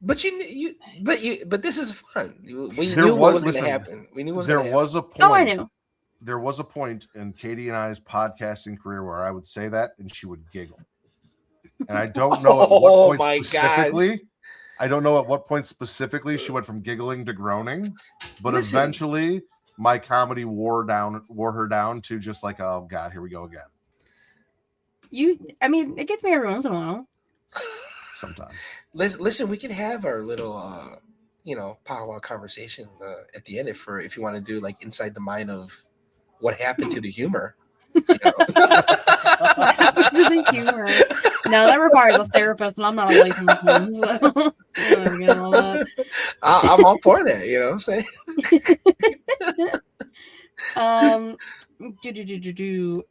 but but this is fun. We There knew what was- was going to listen, happen. We knew what was There going to was a point. Oh, I knew. There was a point in Katie and I's podcasting career where I would say that and she would giggle. And I don't know at Oh what my point specifically. I don't know at what point specifically she went from giggling to groaning, but Listen. eventually my comedy wore her down to just like, oh God, here we go again. I mean, it gets me every once in a while. Sometimes. Listen, we can have our little powwow conversation at the end if you want to do like inside the mind of what happened to the humor. You know? What happened to the humor? No, that requires a therapist, and I'm not a licensed one, so I don't get all that. I'm all for that. You know what I'm saying?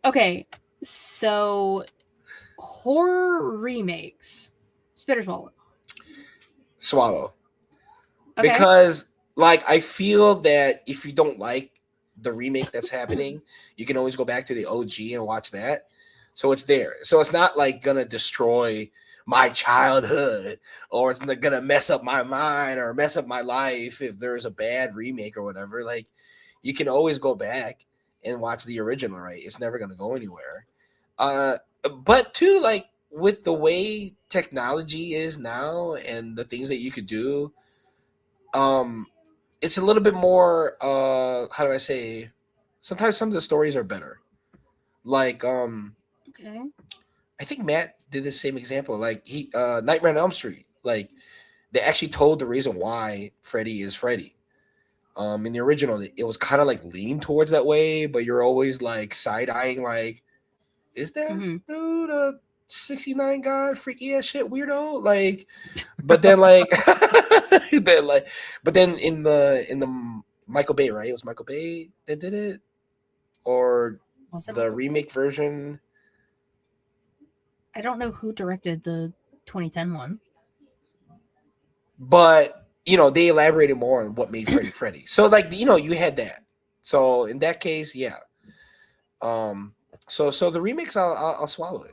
Okay, so horror remakes. Spit or swallow? Swallow. Okay. Because like I feel that if you don't like the remake that's happening, you can always go back to the OG and watch that. So it's there. So it's not like gonna destroy my childhood or it's not gonna mess up my mind or mess up my life if there's a bad remake or whatever. Like you can always go back and watch the original, right? It's never gonna go anywhere. But too, like with the way technology is now and the things that you could do, it's a little bit more how do I say, sometimes some of the stories are better. Like Okay. I think Matt did the same example. Like he Nightmare on Elm Street. Like they actually told the reason why Freddy is Freddy. In the original, it was kind of like leaned towards that way, but you're always like side-eyeing, like, is that dude a 69 guy, freaky ass shit weirdo? Like, but then like but then in the Michael Bay, right? It was Michael Bay that did it, or Was it the remake version. I don't know who directed the 2010 one. But they elaborated more on what made Freddy Freddy. So like, you had that. So in that case, yeah. So the remix, I'll swallow it.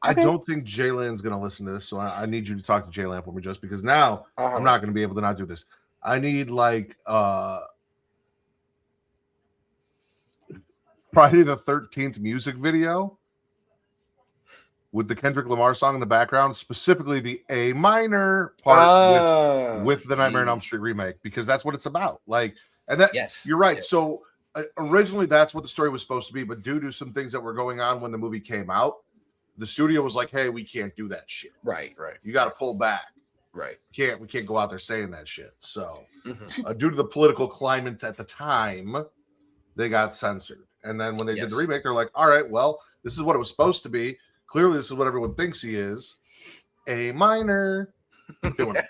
I Okay. don't think Jaylen's going to listen to this, so I need you to talk to Jaylen for me, just because now Uh-huh. I'm not going to be able to not do this. I need like Friday the 13th music video with the Kendrick Lamar song in the background, specifically the A minor part with the Nightmare on Elm Street remake, because that's what it's about. Like, and that Yes, you're right. yes. So originally that's what the story was supposed to be, but due to some things that were going on when the movie came out, the studio was like, "Hey, we can't do that shit. Right. You got to pull back. Right. We can't go out there saying that shit." So, Mhm. due to the political climate at the time, they got censored. And then when they did the remake, they're like, "All right, well, this is what it was supposed to be. Clearly, this is what everyone thinks he is. A minor." Doing it.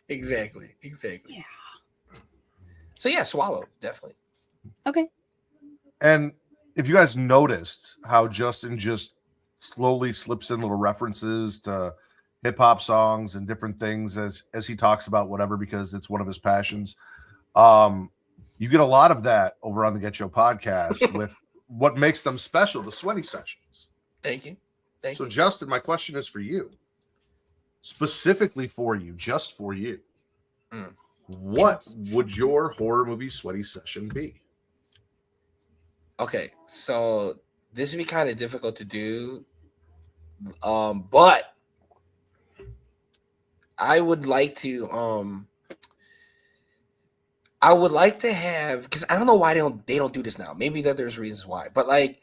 Exactly. Yeah. So yeah, swallow, definitely. Okay. And if you guys noticed how Justin just slowly slips in little references to hip hop songs and different things as he talks about whatever, because it's one of his passions. You get a lot of that over on the Getcho podcast with what makes them special, the sweaty sessions. Thank you. So Justin, my question is for you, specifically for you, just for you. What would your horror movie sweaty session be? Okay, so this would be kind of difficult to do, but I would like to have, because I don't know why they don't do this now. Maybe that there's reasons why, but like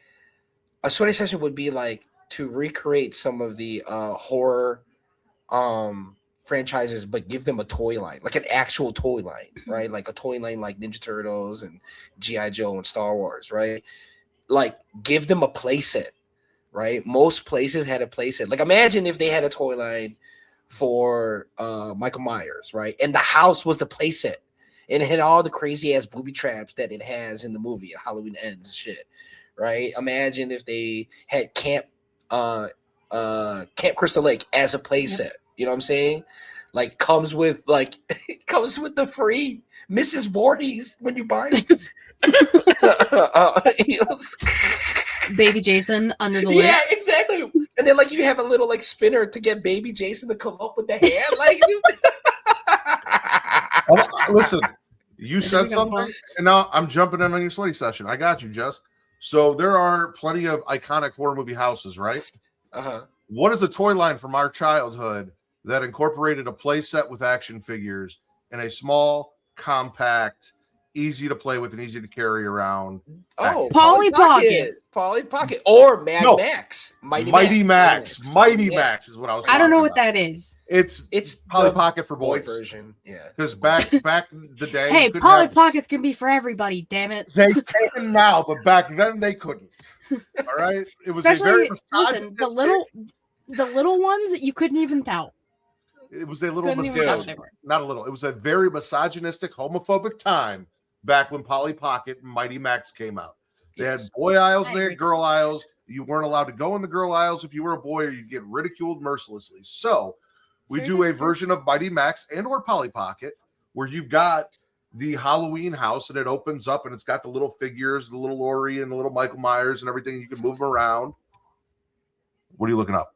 a sweaty session would be like to recreate some of the horror franchises, but give them a toy line, like an actual toy line, right? Like a toy line like Ninja Turtles and G.I. Joe and Star Wars, right? Like give them a playset, right? Most places had a playset. Like imagine if they had a toy line for Michael Myers, right? And the house was the playset. And it had all the crazy ass booby traps that it has in the movie Halloween Ends and shit, right? Imagine if they had Camp Crystal Lake as a playset. You know what I'm saying? Like comes with the free Mrs. Voorhees when you buy it. Baby Jason under the lid. Yeah, exactly. And then like you have a little like spinner to get Baby Jason to come up with the hand. Like listen, you said something, and now I'm jumping in on your sweaty session. I got you, Jess. So there are plenty of iconic horror movie houses, right? What is a toy line from our childhood that incorporated a play set with action figures in a small, compact, easy to play with and easy to carry around? Oh, Polly Pocket. Polly Pocket. Or Mad Max. Mighty Max. Mighty Max is what I was talking I don't know what about. that is. It's Polly Pocket for boys. Version. Yeah. Because back in the day, hey, Polly Pockets can be for everybody, damn it. They can now, but back then they couldn't. All right? It was especially the little ones that you couldn't even tell. It was a little not a little. It was a very misogynistic, homophobic time back when Polly Pocket and Mighty Max came out. They had boy aisles and they had girl aisles. You weren't allowed to go in the girl aisles if you were a boy, or you'd get ridiculed mercilessly. So we do a version of Mighty Max and or Polly Pocket where you've got the Halloween house and it opens up and it's got the little figures, the little Laurie and the little Michael Myers and everything. You can move them around. What are you looking up?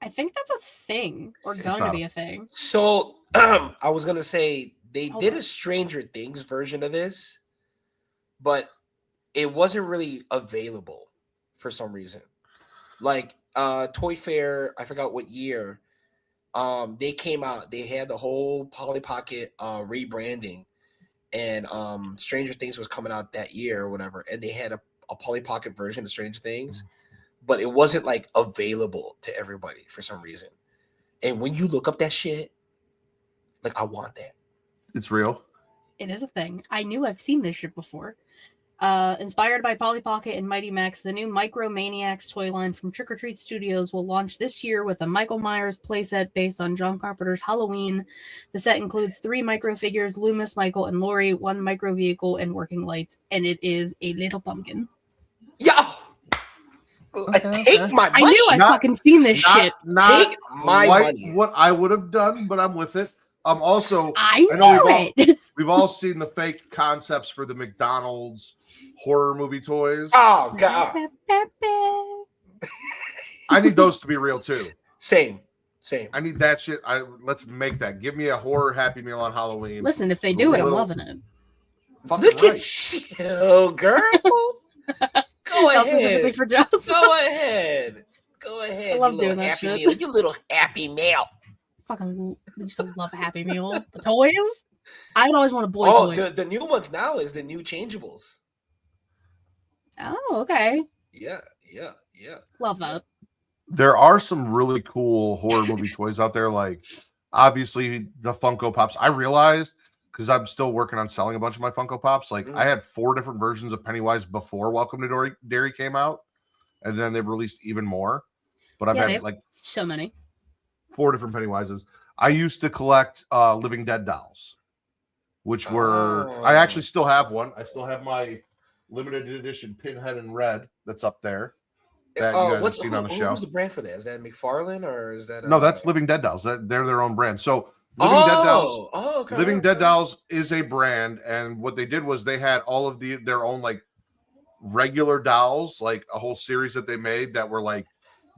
I think that's a thing, or going to be a thing. So I was gonna say they did a Stranger Things version of this, but it wasn't really available for some reason. Like Toy Fair, I forgot what year. They came out. They had the whole Polly Pocket rebranding, and Stranger Things was coming out that year or whatever, and they had a Polly Pocket version of Stranger Things. But it wasn't like available to everybody for some reason. And when you look up that shit, like I want that. It's real. It is a thing. I knew I've seen this shit before. Inspired by Polly Pocket and Mighty Max, the new Micro Maniacs toy line from Trick or Treat Studios will launch this year with a Michael Myers playset based on John Carpenter's Halloween. The set includes 3 micro figures, Loomis, Michael, and Laurie, 1 micro vehicle, and working lights, and it is a little pumpkin. Yeah. Take my I money. knew I fucking seen this shit. Not Take my quite money. what I would have done, but I'm with it. Also, I know knew it. we've all seen the fake concepts for the McDonald's horror movie toys. Oh god. I need those to be real too. Same. I need that shit. Let's make that. Give me a horror Happy Meal on Halloween. Listen, if they do it, I'm loving it. Look at you, girl. Go ahead. Specifically for Juss. Go ahead. Go ahead. I love you doing little that Happy shit. Meal. You little Happy Meal. Fucking just love Happy Meal. The toys. I would always want a boy toy. The new ones now is the new changeables. Oh, okay. Yeah. Love that. There are some really cool horror movie toys out there. Like, obviously, the Funko Pops. I realized, because I'm still working on selling a bunch of my Funko Pops, like, I had 4 different versions of Pennywise before Welcome to Derry came out. And then they've released even more. But I've had, like, so many. 4 different Pennywises. I used to collect Living Dead dolls, which were... I actually still have one. I still have my limited edition Pinhead in red that's up there. That you guys have seen on the show. Who's the brand for that? Is that McFarlane or is that? No, that's Living Dead Dolls. They're their own brand. So Living Dead Dolls. Okay. Living Dead Dolls is a brand, and what they did was they had all of their own like regular dolls, like a whole series that they made that were like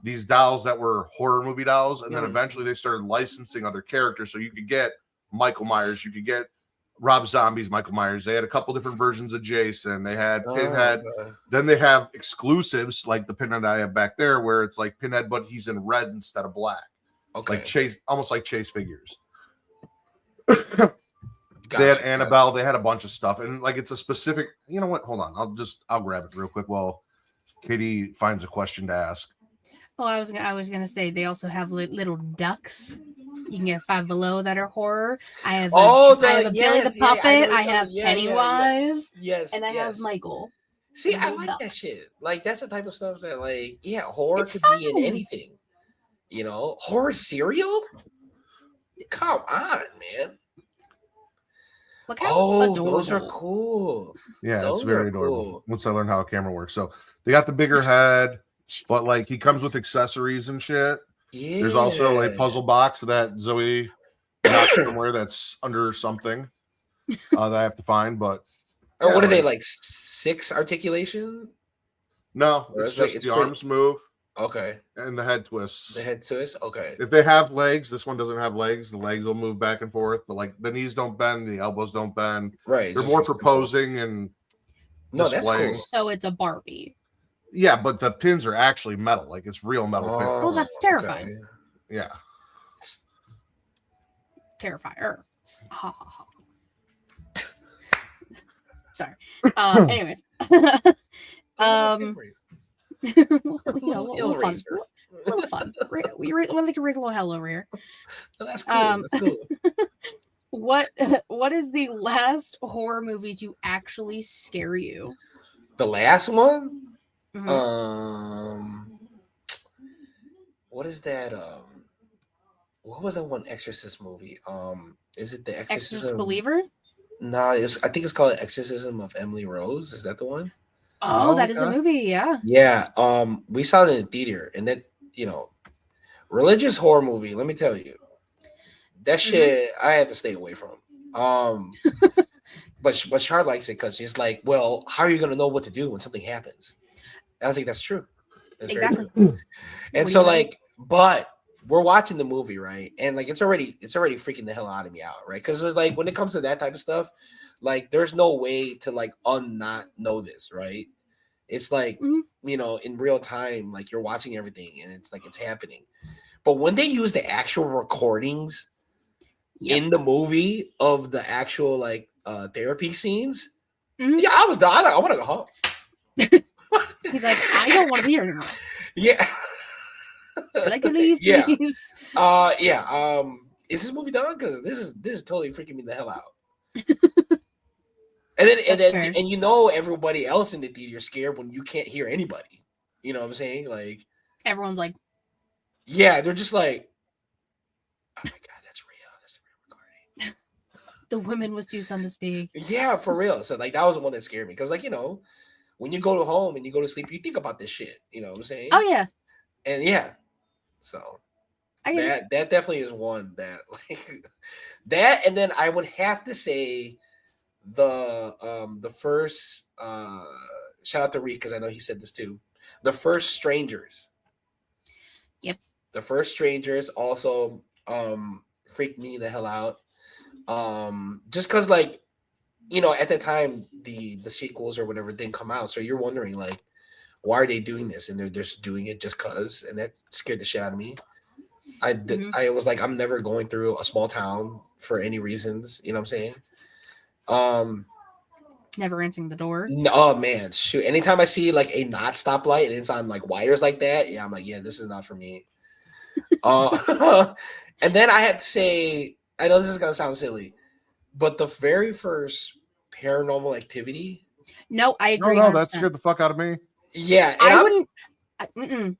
these dolls that were horror movie dolls, and then eventually they started licensing other characters. So you could get Michael Myers, you could get Rob Zombie's Michael Myers. They had a couple different versions of Jason. They had Pinhead. Then they have exclusives like the Pinhead I have back there, where it's like Pinhead, but he's in red instead of black. Okay. Like Chase, almost like Chase figures. Gotcha. They had Annabelle. They had a bunch of stuff, and like it's a specific. You know what? Hold on. I'll grab it real quick while Katie finds a question to ask. Oh, I was gonna say they also have little ducks. You can get Five Below that are horror. I have Billy the Puppet. I have Pennywise. Yes. And I have Michael. See, I like that shit. Like that's the type of stuff that horror It's could fun. be in anything. You know, horror cereal? Come on, man. Look how adorable. Those are cool. Yeah, Those it's very are adorable. cool. Once I learned how a camera works. So they got the bigger head, but like he comes with accessories and shit. Yeah. There's also a puzzle box that Zoe got somewhere that's under something that I have to find. But what are they like? 6 articulation? No, it's just the arms move. Okay. And the head twists. The head twist? Okay. If they have legs, this one doesn't have legs. The legs will move back and forth, but like the knees don't bend, the elbows don't bend. Right. They're more for posing and displaying. That's cool. So it's a Barbie. Yeah, but the pins are actually metal. Like it's real metal pins. Oh, that's terrifying. Okay. Yeah. Terrifier. Ha ha ha. Sorry. Anyways. Little fun. Little fun. We like to raise a little hell over here. That's cool. That's cool. What is the last horror movie to actually scare you? The last one? Mhm. What is that? What was that one Exorcist movie? Is it the Exorcist Believer? No, I think it's called Exorcism of Emily Rose. Is that the one? Oh, that is a movie, yeah. Yeah. We saw it in the theater, and that religious horror movie. Let me tell you, that shit I have to stay away from. But Char likes it because she's like, well, how are you gonna know what to do when something happens? And I was like, that's true. That's Exactly. true. And so but we're watching the movie, right? And like it's already freaking the hell out of me out, right? Because it's like when it comes to that type of stuff, like there's no way to like not know this, right? It's like in real time, like you're watching everything and it's like it's happening. But when they use the actual recordings in the movie of the actual like therapy scenes, yeah, I was done. I want to go home. He's like, I don't want to be here anymore. Yeah. I can leave, please. Is this movie done? Because this is totally freaking me the hell out. and then everybody else in the theater is scared when you can't hear anybody. You know what I'm saying? Like everyone's like, yeah, they're just like, oh my god, that's real. That's the real recording. The woman was too stunned to speak. Yeah, for real. So like that was the one that scared me because like when you go home and you go to sleep, you think about this shit. You know what I'm saying? Oh yeah, And yeah, so I get it. that definitely is one that like that, and then I would have to say the first shout out to Reek because I know he said this too. The first Strangers. Yep. The first Strangers also freaked me the hell out. Just because like at the time the sequels or whatever didn't come out, so you're wondering like why are they doing this, and they're just doing it just cause, and that scared the shit out of me. I was like, I'm never going through a small town for any reasons, you know what I'm saying? Never answering the door. Oh man, shoot! Anytime I see like a not stoplight and it's on like wires like that, yeah, I'm like, yeah, this is not for me. And then I had to say, I know this is gonna sound silly, but the very first Paranormal Activity. No, I agree. No, that scared the fuck out of me. Yeah, and I wouldn't.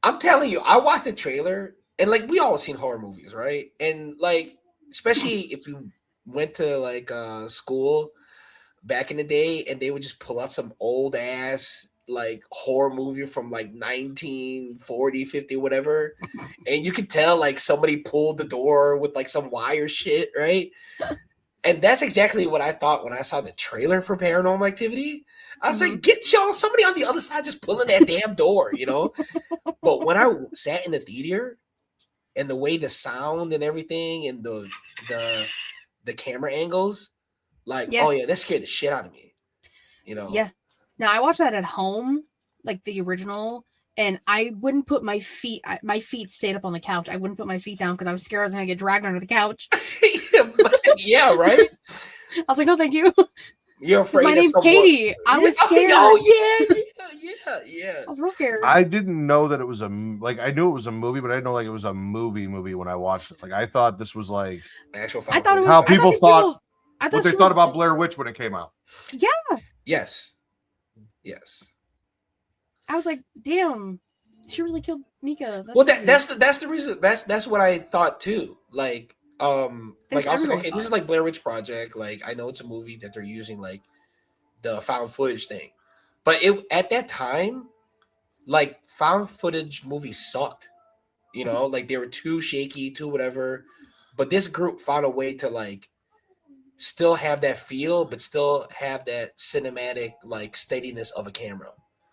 I'm telling you, I watched the trailer, and like we all seen horror movies, right? And like, especially if you went to like school back in the day, and they would just pull out some old ass like horror movie from like 1940, 50, whatever, and you could tell like somebody pulled the door with like some wire shit, right? And that's exactly what I thought when I saw the trailer for Paranormal Activity. I was like, get y'all somebody on the other side just pulling that damn door, But when I sat in the theater and the way the sound and everything and the camera angles, like, oh yeah, that scared the shit out of me. Yeah. Now I watched that at home, like the original, and I wouldn't put my feet stayed up on the couch. I wouldn't put my feet down because I was scared I was gonna get dragged under the couch. Yeah, right. I was like, no, thank you. You're afraid. My name's Katie. I was scared. Oh yeah. I was real scared. I didn't know that it was I knew it was a movie, but I didn't know like it was a movie when I watched it. Like I thought this was like actual. I thought it was how people thought what they thought about Blair Witch when it came out. Yeah. Yes. I was like, damn, she really killed Mika. That's the reason. That's what I thought too. Like I was like, okay, this is like Blair Witch Project. Like I know it's a movie that they're using like the found footage thing, but at that time, like found footage movies sucked. Like they were too shaky, too whatever. But this group found a way to like still have that feel, but still have that cinematic like steadiness of a camera.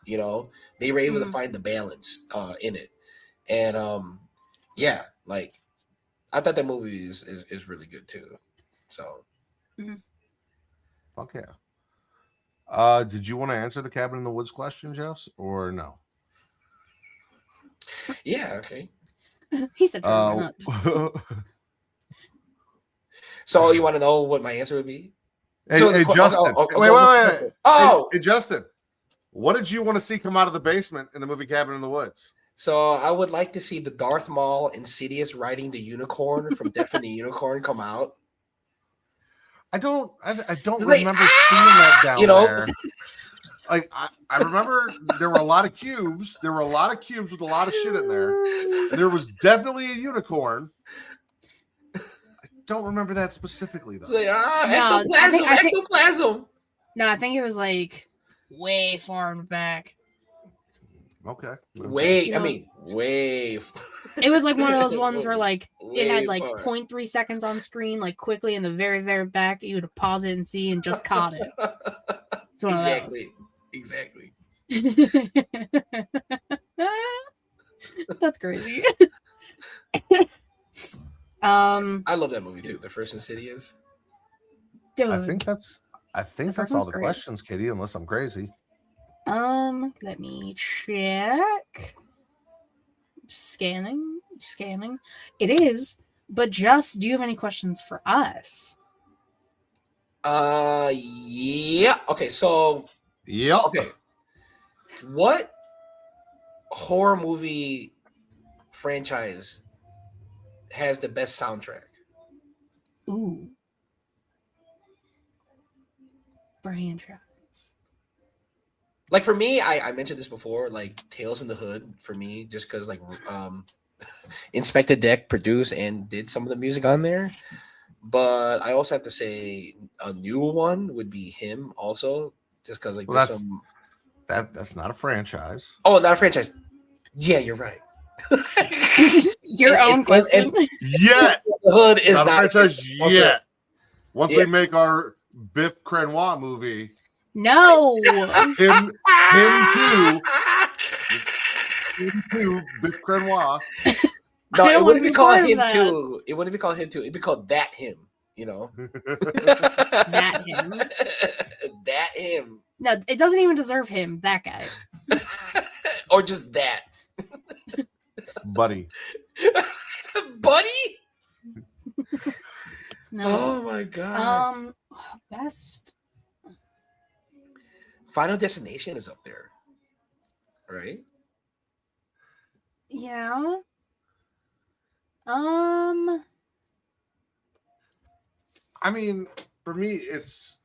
They were able to find the balance in it, and yeah, like I thought that movie is really good too. So, fuck yeah. Did you want to answer the Cabin in the Woods question, Juss, or no? Yeah, okay. He said, not. So you want to know what my answer would be? Hey, Justin. Wait. Oh, hey, Justin. What did you want to see come out of the basement in the movie Cabin in the Woods? So I would like to see the Darth Maul Insidious riding the unicorn from Death and the Unicorn come out. I don't remember seeing that down there. Like I remember there were a lot of cubes. There were a lot of cubes with a lot of shit in there. There was definitely a unicorn. I don't remember that specifically though. Like, ectoplasm. No, I think it was like way far in the back. Okay. Way. It was like one of those ones where like it had like 0.3 seconds on screen, like quickly in the very, very back. You would pause it and see and just caught it. It's one of those. Exactly. That's crazy. I love that movie too. The first Insidious. Dude. I think that's all the questions, Katie, unless I'm crazy. Let me check. Scanning. It is, but just do you have any questions for us? Yeah. Okay, so yep. Okay. What horror movie franchise has the best soundtrack? Ooh. Franchise. Like for me, I mentioned this before, like Tales in the Hood for me, just because like Inspector Deck produced and did some of the music on there. But I also have to say a new one would be him also, just because like That's not a franchise. Oh, not a franchise. Yeah, you're right. Your own question. Yet. The Hood is Not a franchise also- yet. Once Yeah. we make our Biff Crenoir movie, No. him too, Biff Crenoir. No, I don't it wanna wouldn't be be called part of him that. too. It wouldn't be called him too. It'd be called that him. You know. That him. That him. No, it doesn't even deserve him. That guy. Or just that. Buddy. Buddy. No. Oh my god. Best. Final Destination is up there, right? Yeah. I mean, for me, it's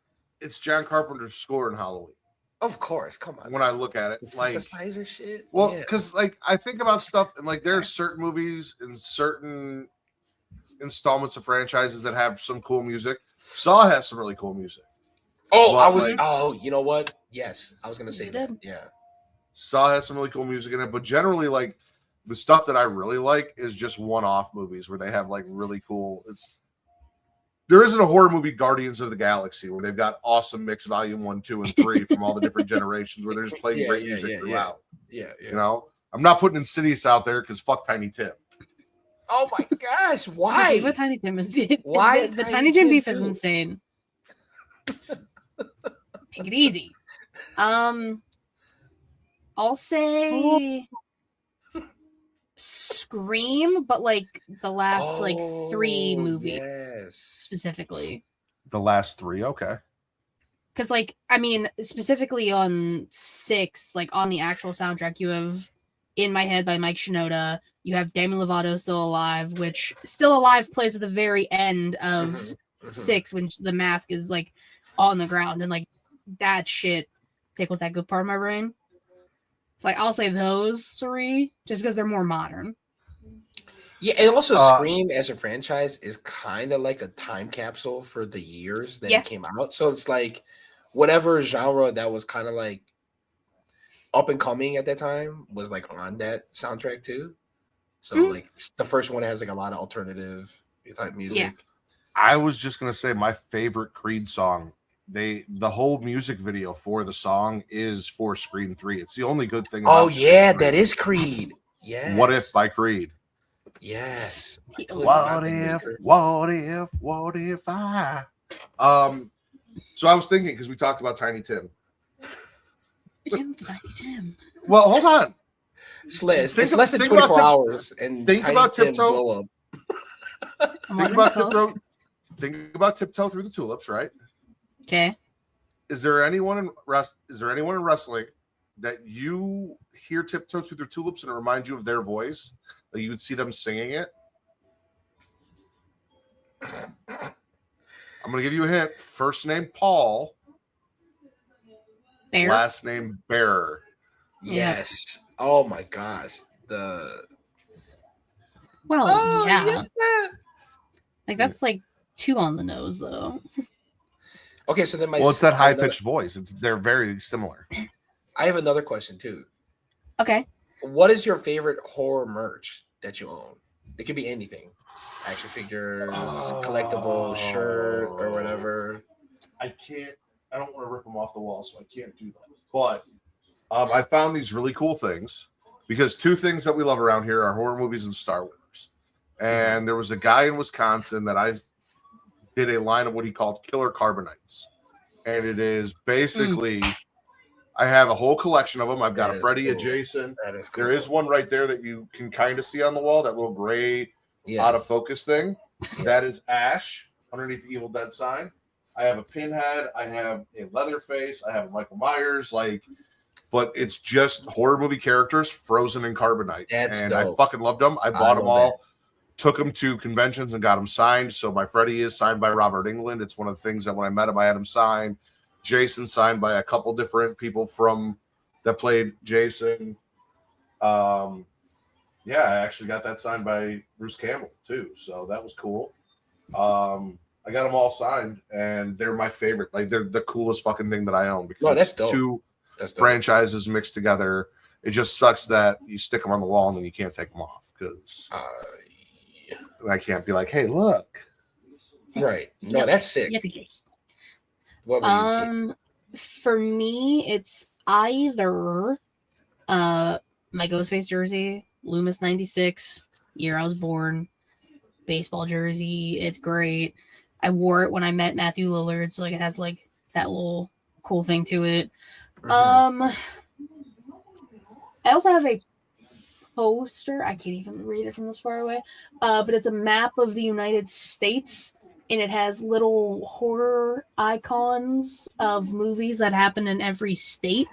John Carpenter's score in Halloween. Of course, come on. When I look at it, The like, synthesizer shit. well, Yeah. because like I think about stuff and like there are certain movies and certain installments of franchises that have some cool music. Saw has some really cool music. Oh, but, I was. like- Oh, you know what? Yes, I was gonna say You that. did. Yeah. Saw has some really cool music in it, but generally, like the stuff that I really like is just one-off movies where they have like really cool. There isn't a horror movie, Guardians of the Galaxy, where they've got awesome mix volume 1, 2, and 3 from all the different generations where they're just playing great music throughout. Yeah. You know, I'm not putting Insidious out there because fuck Tiny Tim. Oh my gosh, But why? Tiny Tim is Why the Tiny Tiny Tim Tim beef is too? insane. Take it easy. I'll say Scream, but like the last like 3 movies Yes. specifically. The last 3, okay. Because like I mean specifically on 6, like on the actual soundtrack, you have In My Head by Mike Shinoda. You have Demi Lovato Still Alive, which Still Alive plays at the very end of Mhm. 6 when the mask is like on the ground, and like that shit tickles that good part of my brain. It's like I'll say those 3 just because they're more modern. Yeah, and also Uh, Scream as a franchise is kind of like a time capsule for the years that Yeah. it came out. So it's like whatever genre that was kind of like up and coming at that time was like on that soundtrack too. So Mhm. like the first one has like a lot of alternative type music. Yeah. I was just gonna say my favorite Creed song. The whole music video for the song is for Scream 3. It's the only good thing. Oh about yeah, Scream 3. that is Creed. Yes. What If by Creed. Yes. I What totally forgot What the if? lyric. What if I? So I was thinking because we talked about Tiny Tim. Again with the Tiny Tim. Well, hold on. It's less, Think it's of- less than think about 24 Tip- hours and think Tiny about Tim Tiptoe. blow up. I'm Think letting about it cook. Tiptoe. Think about Tiptoe Through the Tulips, right? Okay. Is there anyone in wrestling that you hear Tiptoe Through the Tulips and it reminds you of their voice? That you would see them singing it? I'm gonna give you a hint. First name Paul, Bear. last name Bearer. Yeah. Yes. Oh my gosh. The Well, Oh, yeah. yeah. Like that's like 2 on the nose though. Okay, so then Well, it's that high pitched voice. They're very similar. I have another question too. Okay. What is your favorite horror merch that you own? It could be anything. Action figures, collectible, shirt, or whatever. I don't want to rip them off the wall, so I can't do that. But I found these really cool things because 2 things that we love around here are horror movies and Star Wars. And there was a guy in Wisconsin that I did a line of what he called killer carbonites. And it is basically, I have a whole collection of them. I've got That a is Freddy, a cool. Jason. That is cool. There is one right there that you can kind of see on the wall, that little gray out of focus thing. That is Ash underneath the Evil Dead sign. I have a Pinhead. I have a Leatherface. I have a Michael Myers. But it's just horror movie characters frozen in carbonite. That's and dope. I fucking loved them. I bought them love all, took them to conventions and got them signed. So my Freddy is signed by Robert Englund. It's one of the things that when I met him, I had him signed. Jason signed by a couple different people that played Jason. Yeah, I actually got that signed by Bruce Campbell too, so that was cool. I got them all signed, and they're my favorite. Like they're the coolest fucking thing that I own because No, that's it's dope. That's dope. franchises mixed together. It just sucks that you stick them on the wall and then you can't take them off because I can't be like, hey, look. Right. No, that's sick. What about you, Kate? For me, it's either my Ghostface jersey, Loomis 96, year I was born, baseball jersey. It's great. I wore it when I met Matthew Lillard, so like it has like that little cool thing to it. I also have a poster. I can't even read it from this far away. But it's a map of the United States, and it has little horror icons of movies that happen in every state.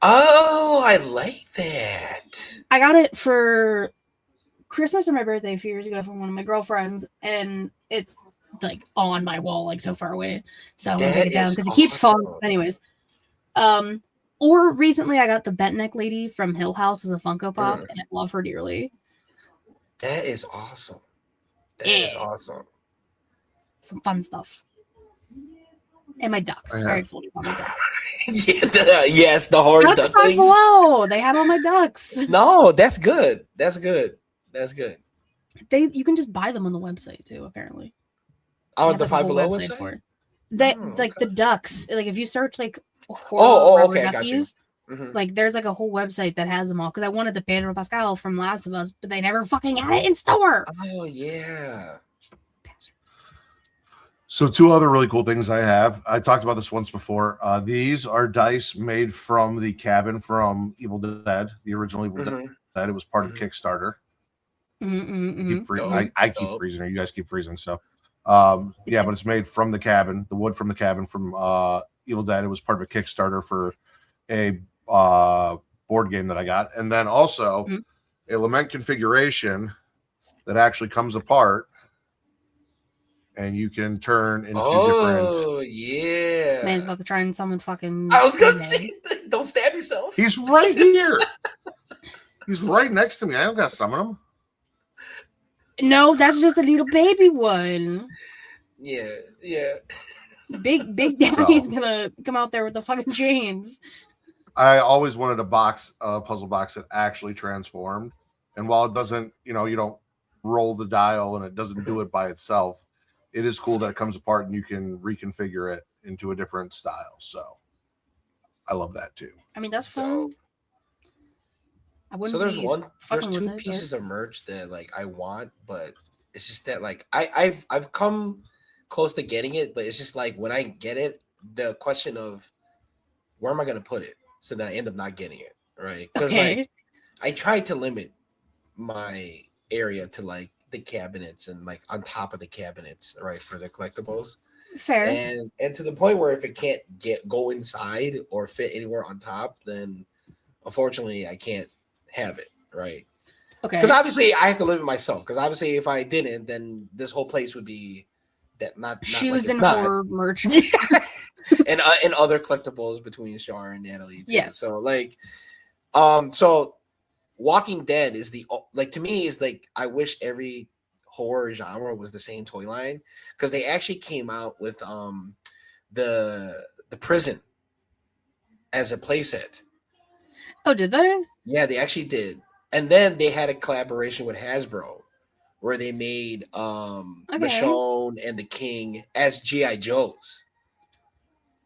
Oh, I like that. I got it for Christmas or my birthday a few years ago from one of my girlfriends, and it's like on my wall, like so far away. So I'm gonna take it down because it keeps falling. Anyways, or recently I got the bent neck lady from Hill House as a Funko Pop, and I love her dearly. That is awesome. That is awesome. Some fun stuff. And my ducks. I already told you about my ducks. Yes, the horror ducklings. Below. They have all my ducks. No, that's good. That's good. That's good. You can just buy them on the website too, apparently. Oh, the Five Below website? For that, like the ducks. Like if you search like okay, I got you. Like there's like a whole website that has them all. Because I wanted the Pedro Pascal from Last of Us, but they never fucking had it in store. Oh yeah. So 2 other really cool things I have. I talked about this once before. These are dice made from the cabin from Evil Dead, the original Evil Dead. It was part of Kickstarter. I keep freezing, or you guys keep freezing. So, but it's made from the cabin, the wood from the cabin from Evil Dead. It was part of a Kickstarter for a board game that I got, and then also a lament configuration that actually comes apart. And you can turn into different. Oh yeah, man's about to try and summon fucking. I was gonna say, don't stab yourself. He's right here. He's right next to me. I don't gotta summon him. No, that's just a little baby one. Yeah. Big Daddy's gonna come out there with the fucking chains. I always wanted a puzzle box that actually transformed. And while it doesn't, you don't roll the dial and it doesn't do it by itself. It is cool that it comes apart and you can reconfigure it into a different style. So I love that too. I mean, that's fun. So there's 2 pieces of merch that like I want, but it's just that like I've come close to getting it, but it's just like when I get it, the question of where am I gonna put it? So that I end up not getting it, right? Because like I tried to limit my area to like the cabinets and like on top of the cabinets, right, for the collectibles. Fair. And to the point where if it can't go inside or fit anywhere on top, then unfortunately I can't have it, right? Okay. Because obviously I have to limit myself. Because obviously if I didn't, then this whole place would be that not shoes like and horror merch. and other collectibles between Shar and Natalie too. Yes. So like, so Walking Dead is to me is like I wish every horror genre was the same toy line, because they actually came out with the prison as a playset. Oh, did they? Yeah, they actually did. And then they had a collaboration with Hasbro where they made Michonne and the King as G.I. Joes.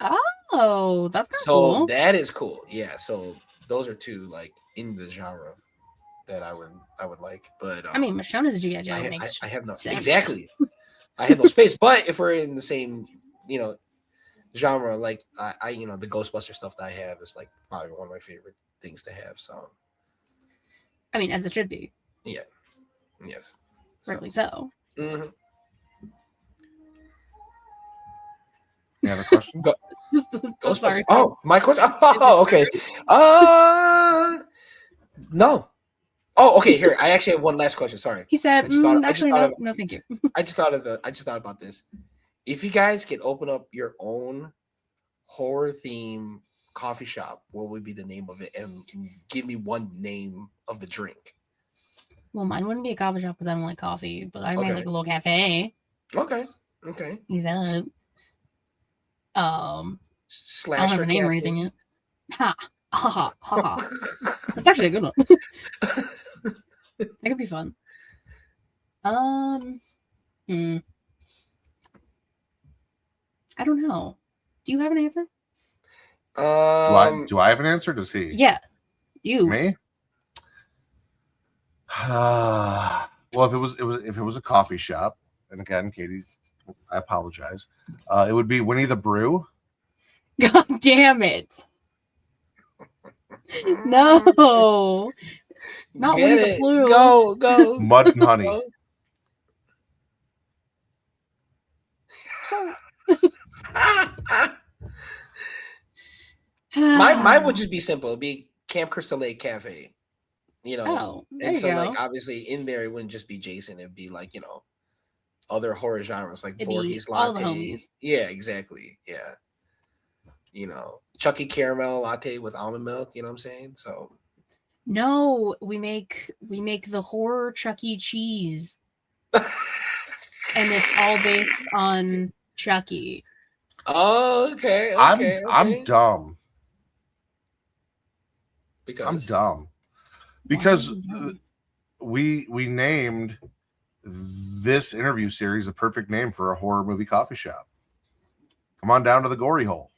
Oh, that's kind of cool. So that is cool. Yeah, so those are 2 like in the genre that I would like. But I mean, Michonne is a G.I. Joe. I have no sense. Exactly. I have no space. But if we're in the same, genre, like I the Ghostbuster stuff that I have is like probably one of my favorite things to have. So I mean, as it should be. Yeah. Yes. Rightly so. Mm-hmm. You have a question? Sorry. Oh, my question. Oh, okay. No. Oh, okay. Here, I actually have one last question. Sorry. He said, no, thank you. I just thought about this. If you guys could open up your own horror theme coffee shop, what would be the name of it? And give me one name of the drink. Well, mine wouldn't be a coffee shop because I don't like coffee, but I made like a little cafe. Okay. Use that. Slasher I don't have a name or anything yet. Ha. Haha, haha. That's actually a good one. That could be fun. I don't know. Do you have an answer? Do I have an answer? Does he? Yeah, you. Me? Well, if it was a coffee shop, and again, Katie, I apologize. It would be Winnie the Brew. God damn it! No, not Get Winnie the it. Pooh. Go. Mud and Honey. Go. So Mine would just be simple. It'd be Camp Crystal Lake Cafe. You know, Oh, there and you so go. like obviously in there it wouldn't just be Jason. It'd be like other horror genres like It'd be Voorhees all the Latte. homies. Yeah, exactly. Yeah. Chucky Caramel Latte with almond milk. You know what I'm saying? So No, we make the horror Chuck E. Cheese, and it's all based on Chucky. Oh, okay. I'm dumb. I'm Because dumb. Because we named this interview series a perfect name for a horror movie coffee shop. Come on down to the Gory Hole.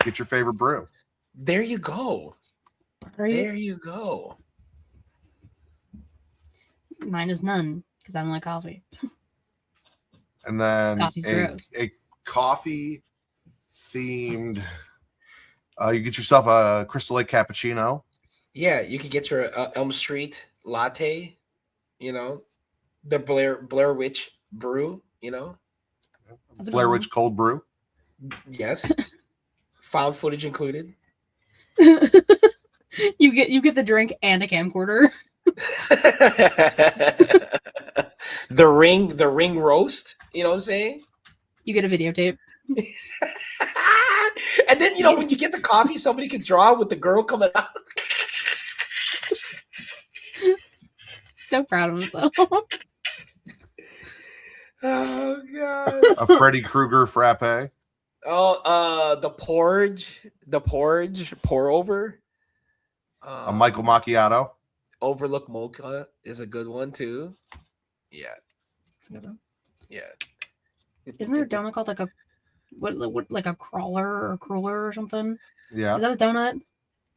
Get your favorite brew. There you go. Right? There you go. Mine is none because I don't like coffee. And then Coffee's gross. a coffee themed. You get yourself a Crystal Lake cappuccino. Yeah, you could get your Elm Street latte. The Blair Witch brew. That's a good Blair one. Witch cold brew. Yes, found footage included. You get the drink and a camcorder. the ring roast. You know what I'm saying? You get a videotape. And then when you get the coffee, somebody could draw with the girl coming out. So proud of himself. Oh god. A Freddy Krueger frappe. Oh, the porridge pour over. A Michael Macchiato. Overlook mocha is a good one too. Yeah. That's a good one. Yeah. Isn't there a donut called like a what like a crawler or cruller or something? Yeah. Is that a donut?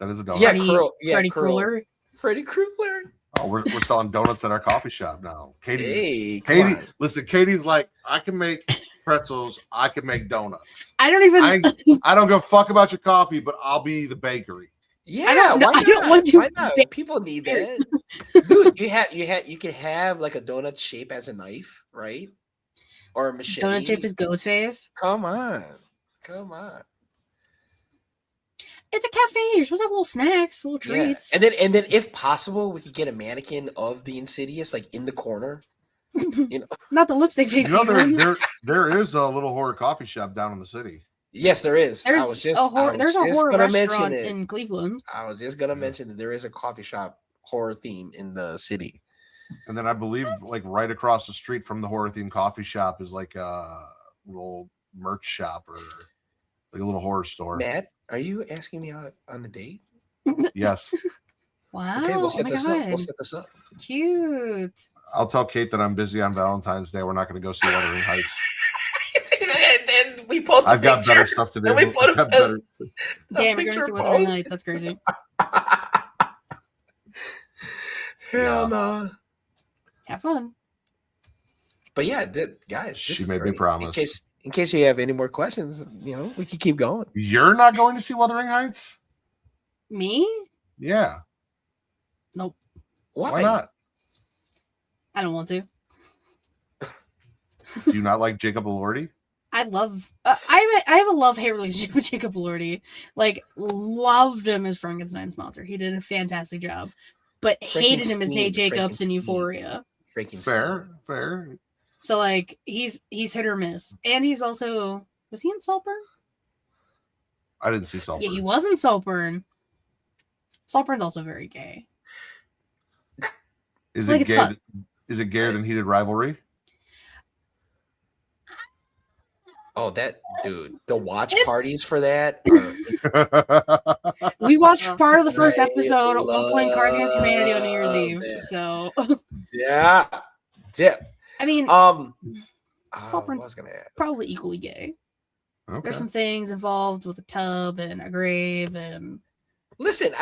That is a donut. Yeah, Freddy Krueger. Freddy Krueger. Oh, we're selling donuts at our coffee shop now. Katie, listen, Katie's like, I can make pretzels, I can make donuts. I don't even Mm-hmm. I don't give a fuck about your coffee, but I'll be the bakery. Yeah, I don't want to Why not? People need that. Dude, you can have like a donut shape as a knife, right? Or a machete. Donut shape is ghost face. Come on. It's a cafe. You're supposed to have little snacks, little treats. Yeah. And then if possible, we could get a mannequin of the Insidious like in the corner. Not the lipstick face. There is a little horror coffee shop down in the city. Yes, there is. There's a horror restaurant in Cleveland. I was just gonna mention that there is a coffee shop horror theme in the city. And then I believe like right across the street from the horror themed coffee shop is like a little merch shop or like a little horror store. Matt, are you asking me out on a date? Yes. Wow. Okay, we'll set oh my this God. up. We'll set this up. Cute. I'll tell Kate that I'm busy on Valentine's Day. We're not going to go see Wuthering Heights. And then we post a I've got picture. better stuff to do. And we put I've got better- Damn, you're gonna see Wuthering Heights. That's crazy. Hell no. Have fun. But yeah, guys, this She is made me great. promise. In case you have any more questions, we can keep going. You're not going to see Wuthering Heights? Me? Yeah. Nope. Why not? I don't want to. Do you not like Jacob Elordi? I love. I have a love-hate relationship with Jacob Elordi. Like, loved him as Frankenstein's monster. He did a fantastic job, but hated him as Nate Jacobs in Euphoria. Fair. So like, he's hit or miss, and he's also was he in Saltburn? I didn't see Saltburn. Yeah, he was in Saltburn. Saltburn's also very gay. Is Like, it it's gay? fun. Is it gayer than Heated Rivalry? Oh, that dude, the watch It's- parties for that are We watched part of the first I episode while playing Cards Against Humanity on New Year's love Eve. that. So, yeah. I mean, What Salt Prince was gonna ask? probably equally gay. Okay. There's some things involved with a tub and a grave and Listen.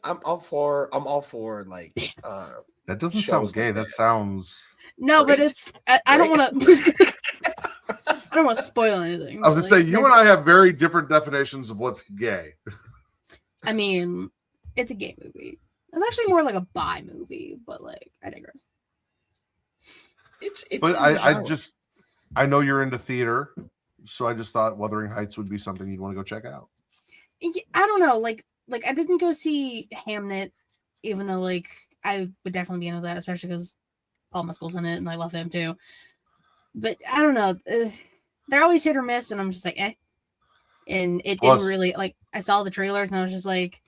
I'm all for like That doesn't shows sound gay. like That that. but sounds. Great. it's I don't Great. want to I don't want to spoil anything. I was but, gonna say you there's- and I have very different definitions of what's gay. I mean, it's a gay movie. It's actually more like a bi movie, but like I digress. It's But in the I genre. I know you're into theater, so I just thought Wuthering Heights would be something you'd want to go check out. I don't know, like I didn't go see Hamnet, even though like I would definitely be into that, especially because Paul Mescal's in it and I love him too. But I don't know, they're always hit or miss, and I'm just like, eh. And it Plus- didn't really like. I saw the trailers and I was just like,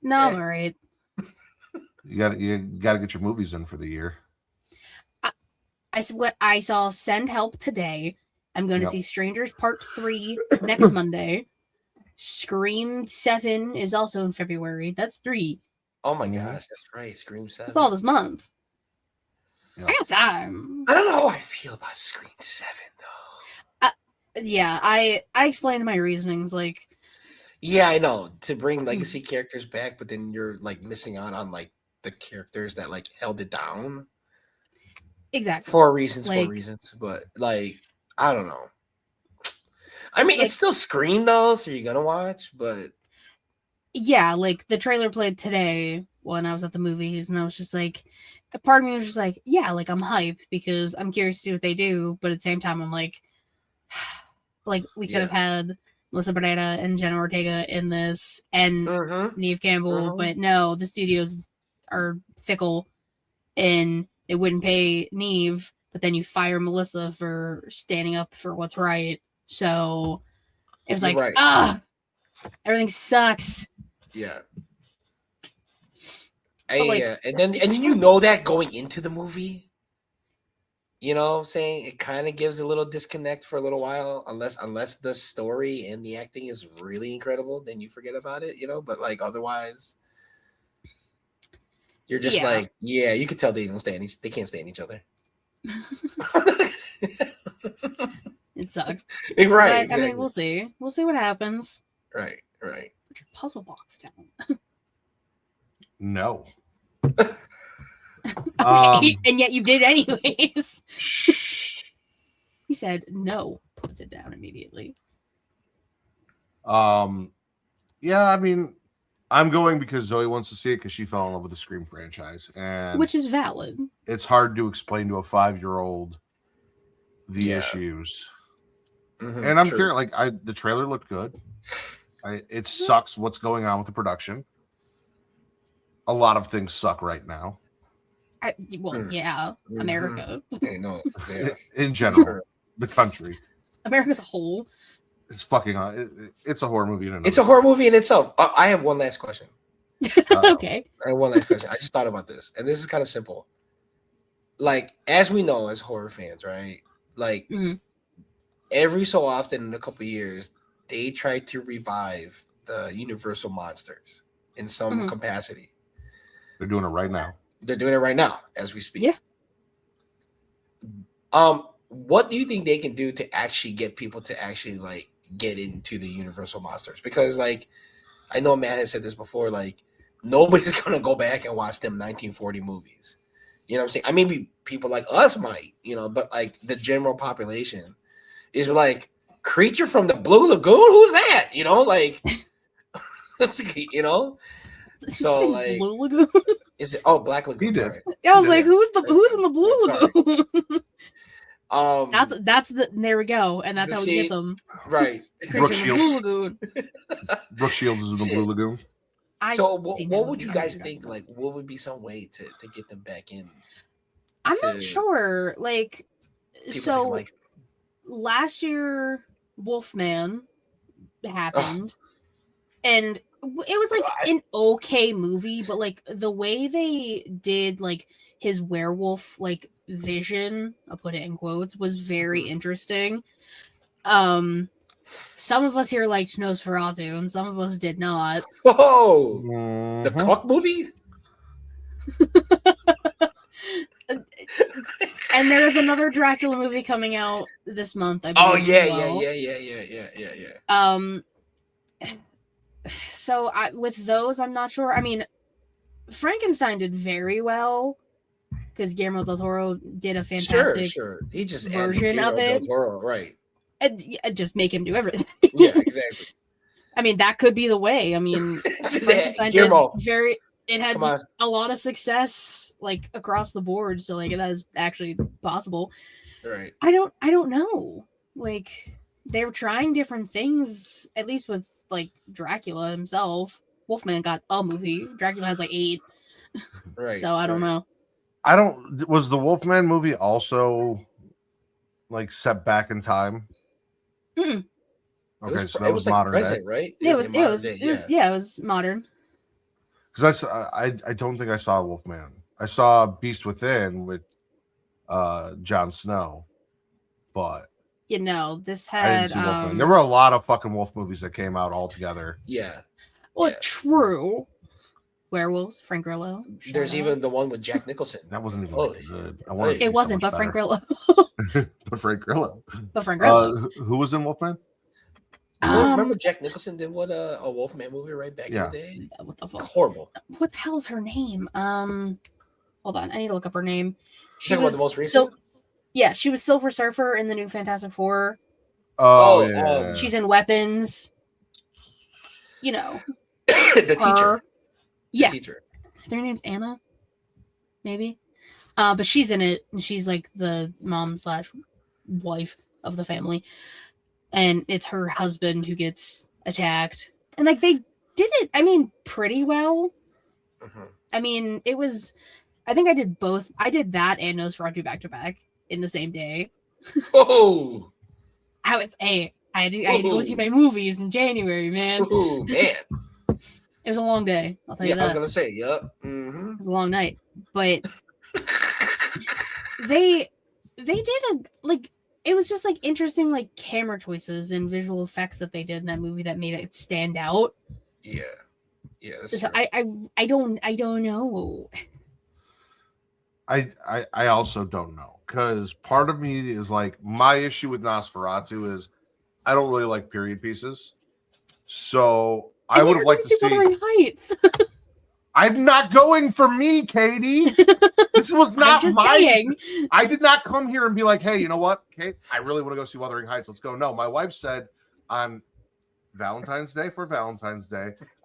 no, I'm all right. You got to get your movies in for the year. I saw Send Help today. I'm going to Yep. see Strangers Part 3 next Monday. Scream 7 is also in February. That's 3. Oh my Mhm. gosh, that's right. Scream 7. That's all this month. Yeah. I got time. I don't know how I feel about Scream 7 though. Yeah, I explained my reasonings. Like, Yeah, I know. To bring legacy characters back, but then you're like missing out on like the characters that like held it down exactly. for reasons. But like, I don't know. I mean, Like- it's still Scream though, so you're gonna watch, but Yeah, like the trailer played today when I was at the movies, and I was just like, a part of me was just like, yeah, like I'm hyped because I'm curious to see what they do, but at the same time, I'm like, we could have had Melissa Barrera and Jenna Ortega in this and Neve Campbell, Mhm. but no, the studios are fickle and they wouldn't pay Neve, but then you fire Melissa for standing up for what's right. So it was You're like, right. everything sucks. yeah. But, like, And then you know that going into the movie. You know what I'm saying? It kind of gives a little disconnect for a little while, unless the story and the acting is really incredible, then you forget about it, you know. But like otherwise, you're just Yeah. like, yeah, you could tell they can't stand each other. It sucks. right. But, I Exactly. mean, we'll see. We'll see what happens. Right. Put your puzzle box down. No. Okay, and yet you did anyways. Shh. He said no, puts it down immediately. Yeah, I mean, I'm going because Zoe wants to see it because she fell in love with the Scream franchise, and Which is valid. it's hard to explain to a 5-year-old the Yeah. issues. Mhm, And I'm true. curious, like the trailer looked good. It sucks what's going on with the production. A lot of things suck right now Yeah, Mhm. America. I know. Yeah. in general. The country. America's a whole. It's fucking. It's a horror movie. In It's a horror movie in itself. I have one last question. Okay. I have one last question. I just thought about this, and this is kind of simple. Like, as we know, as horror fans, right? Like, Mhm. every so often in a couple of years, they try to revive the Universal monsters in some Mhm. capacity. They're doing it right now. They're doing it right now as we speak. Yeah. What do you think they can do to actually get people to actually like get into the Universal monsters? Because like, I know Matt has said this before, like nobody's gonna go back and watch them 1940 movies. You know what I'm saying? I mean, maybe people like us might, you know, but like the general population is like Creature from the Blue Lagoon. Who's that? You know, like, you know. So Is it like, Blue Lagoon? is it? Black Lagoon. He did. Sorry. I was Yeah. like, who's in the Blue Sorry. Lagoon? Um, that's the there we go, and that's how we See, get them. right. Brooke Creature in the Blue Shields. Lagoon. Brooke Shields is in the Shit. Blue Lagoon. I've So seen that what would movie. you I know guys what you're think? talking Like, what would be some way to get them back in? I'm to not sure. Like, People so to like, last year, Wolfman happened, and it was like God. an okay movie, but like the way they did like his werewolf like vision, I'll put it in quotes, was very Mhm. interesting. Some of us here liked Nosferatu, and some of us did not. Oh, the Mhm. Cook movie? And there is another Dracula movie coming out this month. I Oh believe, yeah, as yeah, well. yeah. So with those, I'm not sure. I mean, Frankenstein did very well because Guillermo del Toro did a fantastic Sure. He just version added of Guillermo it. del Toro, right? And just make him do everything. Yeah, exactly. I mean, that could be the way. I mean, Just Frankenstein Guillermo, did it had come on. a lot of success like across the board, so like that is actually possible. Right. I don't know. Like they were trying different things, at least with like Dracula himself. Wolfman got a movie. Dracula has like 8. Right. So I don't know. Was the Wolfman movie also like set back in time? Mm-mm. Okay, so that was like modern present, day, right? It was It was modern. because I don't think I saw Wolfman. I saw Beast Within with Jon Snow, but You know, this I didn't had see Wolfman. There were a lot of fucking wolf movies that came out all together. Yeah. well, yeah. True. Werewolves, Frank Grillo. There's even the one with Jack Nicholson. That wasn't even Oh, good. I wanted it wasn't, but Frank Grillo. But Frank Grillo. But Frank Grillo. Who was in Wolfman? Remember Jack Nicholson did a Wolfman movie right back in the day? What the fuck? Horrible. What the hell's her name? Hold on, I need to look up her name. She was the most recent. Yeah, she was Silver Surfer in the new Fantastic Four. Oh yeah. She's in Weapons. You know, the teacher. Yeah, the teacher. I think her name's Anna, maybe. But she's in it, and she's like the mom / wife of the family, and it's her husband who gets attacked, and like they did it. I mean, pretty well. Mm-hmm. I mean, it was. I think I did both. I did that and Nosferatu back to back in the same day. Oh, I had to go see my movies in January, man. Oh man. It was a long day. I'll tell you that. I was gonna say, yep. Mm-hmm. It was a long night, but they did it was just like interesting like camera choices and visual effects that they did in that movie that made it stand out. Yeah. So I don't know. I also don't know, because part of me is like, my issue with Nosferatu is I don't really like period pieces, so I would have liked to see Wuthering Heights. I'm not going for me, Katie. This was not saying. I did not come here and be like, hey, you know what, Kate? I really want to go see Wuthering Heights. Let's go. No, my wife said on Valentine's Day,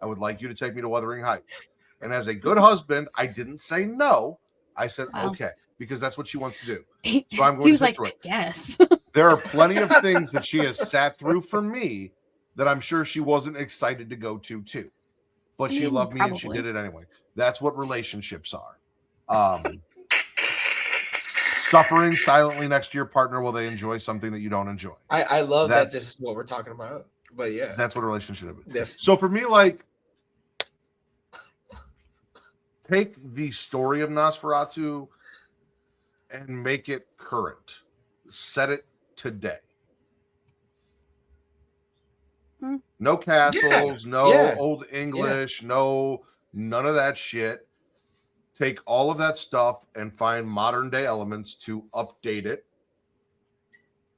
I would like you to take me to Wuthering Heights. And as a good husband, I didn't say no. I said, okay, because that's what she wants to do. So I'm going to sit through it. Yes. There are plenty of things that she has sat through for me that I'm sure she wasn't excited to go to too. But she loved me and she did it anyway. That's what relationships are. Suffering silently next to your partner while they enjoy something that you don't enjoy. I love that this is what we're talking about. But yeah. That's what a relationship is. Yes. So for me, like, take the story of Nosferatu and make it current. Set it today. No castles, old English, none of that shit. Take all of that stuff and find modern day elements to update it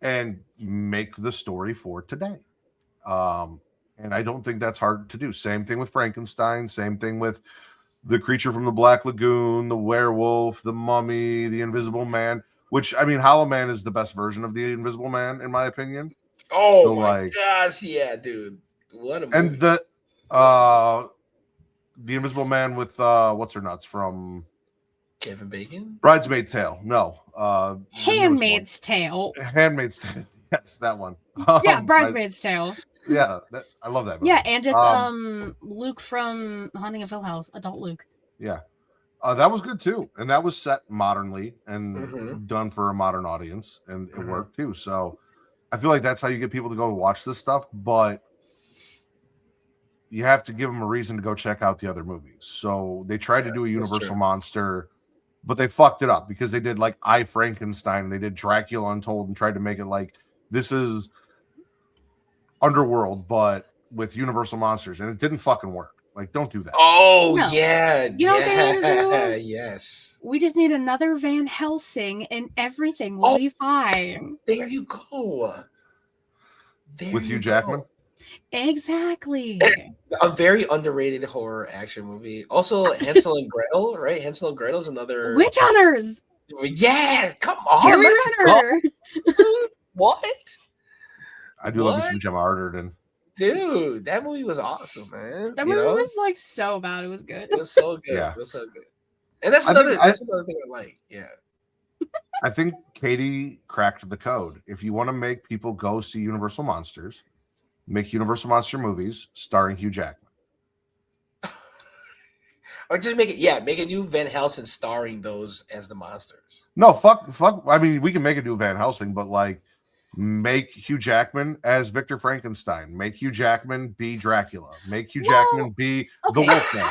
and make the story for today. And I don't think that's hard to do. Same thing with Frankenstein, same thing with the creature from the Black Lagoon, the werewolf, the mummy, the Invisible Man, which, I mean, Hollow Man is the best version of the Invisible Man, in my opinion. Oh, so, my gosh. Yeah, dude. What a movie. And the Invisible Man with what's her nuts from Kevin Bacon? Bridesmaid's Tale. No. Handmaid's Tale. Handmaid's Tale. Yes, that one. Yeah, Bridesmaid's Tale. Yeah, I love that movie. Yeah, and it's Luke from Haunting of Hill House, adult Luke. Yeah. That was good too. And that was set modernly and done for a modern audience, and it worked too. So I feel like that's how you get people to go watch this stuff, but you have to give them a reason to go check out the other movies. So they tried to do a Universal monster, but they fucked it up because they did like I, Frankenstein, and they did Dracula Untold and tried to make it like this is Underworld, but with Universal Monsters, and it didn't fucking work. Like, don't do that. Oh No. yeah, You know what they need to do? yes. We just need another Van Helsing, and everything will be fine. There you go. There With you Hugh Jackman. go. Exactly. A very underrated horror action movie. Also, Hansel and Gretel, right? Hansel and Gretel's another. Witch Hunters. Yeah, come on, Jeremy let's Renner. go. What? I do love me What? some Gemma Arterton. Dude, that movie was awesome, man. That You movie know? was like so bad. It was good. It was so good. Yeah. It was so good. And that's I think another thing I like. Yeah. I think Katie cracked the code. If you want to make people go see Universal Monsters, make Universal Monster movies starring Hugh Jackman. Or just make a new Van Helsing starring those as the monsters. No, fuck. I mean, we can make a new Van Helsing, but like, make Hugh Jackman as Victor Frankenstein. Make Hugh Jackman be Dracula. Make Hugh Jackman be the Wolfman.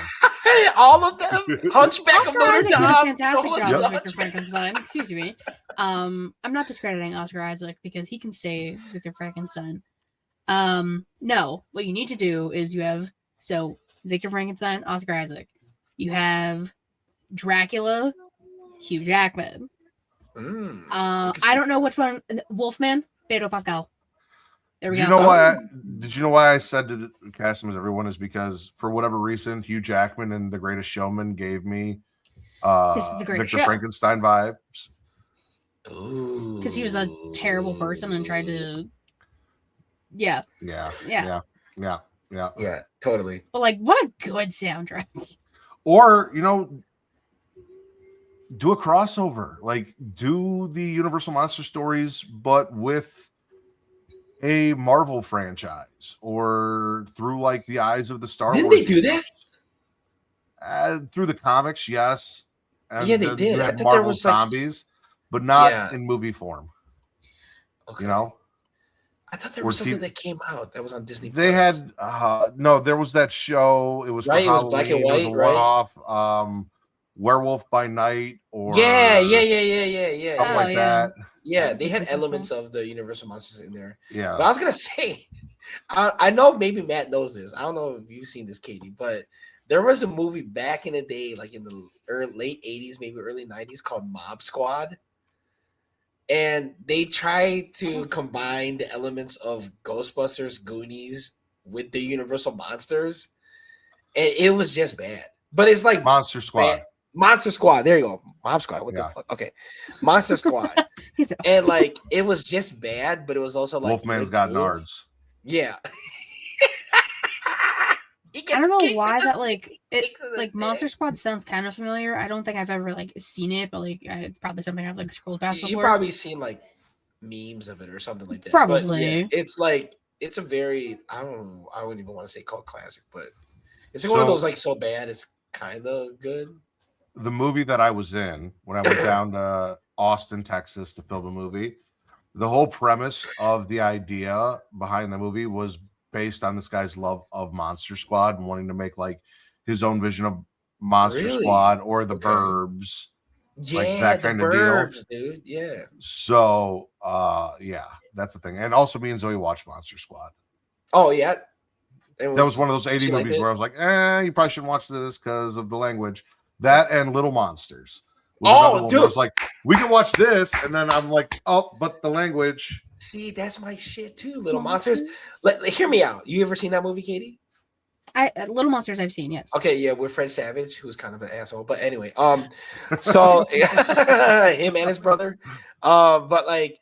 All of them. Hunchback of Oscar Notre Isaac did a Dame. fantastic Go job on, as Victor Frankenstein. Excuse me. I'm not discrediting Oscar Isaac because he can stay Victor Frankenstein. No, what you need to do is you have Victor Frankenstein, Oscar Isaac. You have Dracula, Hugh Jackman. I don't know which one. Wolfman, Pedro Pascal. There we Did go. you know why? Did you know why I said to cast him as everyone is because for whatever reason Hugh Jackman in The Greatest Showman gave me Victor Frankenstein vibes. Because he was a terrible person and tried to. Yeah, totally. But like, what a good soundtrack. Or do a crossover, like do the Universal Monster stories, but with a Marvel franchise or through like the eyes of the Star Wars. Didn't they do that? Through the comics, yes. And they did. I thought Marvel there was zombies, but not in movie form. Okay. I thought there was something that came out that was on Disney. They had no. There was that show. It was for Halloween. It was black and white. It was a one-off. Werewolf by Night, or something like that. Yeah, they had elements of the Universal Monsters in there. Yeah, but I was gonna say, I know maybe Matt knows this. I don't know if you've seen this, Katie, but there was a movie back in the day, like in the late '80s, maybe early '90s, called Mob Squad. And they tried to combine the elements of Ghostbusters, Goonies with the Universal Monsters. And it was just bad. But it's like Monster Squad. Bad. Monster Squad. There you go. Mob Squad. What the fuck? Okay. Monster Squad. And like it was just bad, but it was also like Wolfman's got nards. Yeah. I don't know why that like Monster Squad sounds kind of familiar. I don't think I've ever like seen it, but like it's probably something I've like scrolled past before. You've probably seen like memes of it or something like that. Probably. But, yeah, it's like it's a very I wouldn't even want to say cult classic, but it's like one of those like so bad it's kind of good. The movie that I was in when I went down to Austin, Texas to film the movie, the whole premise of the idea behind the movie was based on this guy's love of Monster Squad and wanting to make like his own vision of Monster Squad or the Burbs. Yeah, like that kind of Burbs, dude. Yeah. So that's the thing. And also me and Zoe watched Monster Squad. Oh yeah. That was one of those 80 movies where I was like, you probably shouldn't watch this because of the language. That and Little Monsters. Oh, dude. I was like, we can watch this, and then I'm like, but the language. See, that's my shit too. Little Monsters. Hear me out. You ever seen that movie, Katie? Little Monsters I've seen, yes. Okay, yeah, with Fred Savage, who's kind of an asshole. But anyway, so him and his brother. But like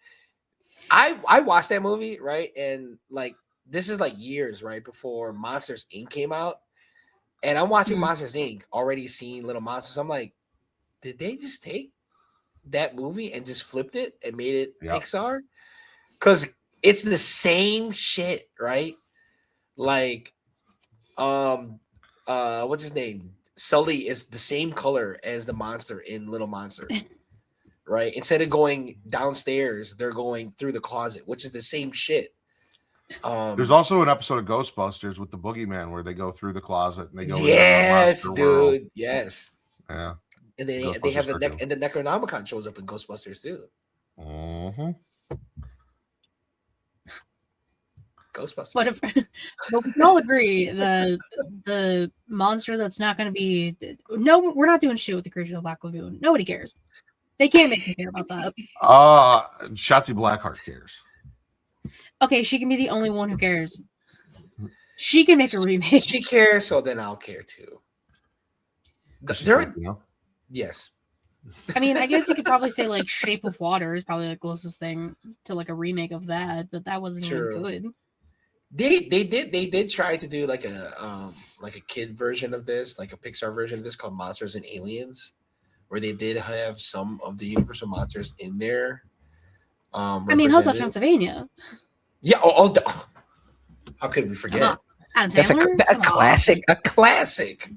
I watched that movie, right? And like this is like years, right, before Monsters Inc. came out. And I'm watching Monsters Inc. already seeing Little Monsters. I'm like, did they just take that movie and just flipped it and made it Pixar? Because it's the same shit, right? Like, what's his name? Sully is the same color as the monster in Little Monsters, right? Instead of going downstairs, they're going through the closet, which is the same shit. There's also an episode of Ghostbusters with the boogeyman where they go through the closet and they go yes, dude, world. Yes, yeah, and they have the and the Necronomicon shows up in Ghostbusters too. Ghostbusters. But but we can all agree the monster that's not going to be we're not doing shit with the creature of the Black Lagoon. Nobody cares. They can't make me care about that. Shotzi Blackheart cares. Okay, she can be the only one who cares. She can make a remake. She cares, so then I'll care too. Yes. I mean, I guess you could probably say like Shape of Water is probably the closest thing to like a remake of that, but that wasn't even good. They did try to do like a kid version of this, like a Pixar version of this called Monsters and Aliens, where they did have some of the Universal monsters in there. I mean, Hotel Transylvania. Yeah. How could we forget? Adam That's Sandler? a classic. A classic.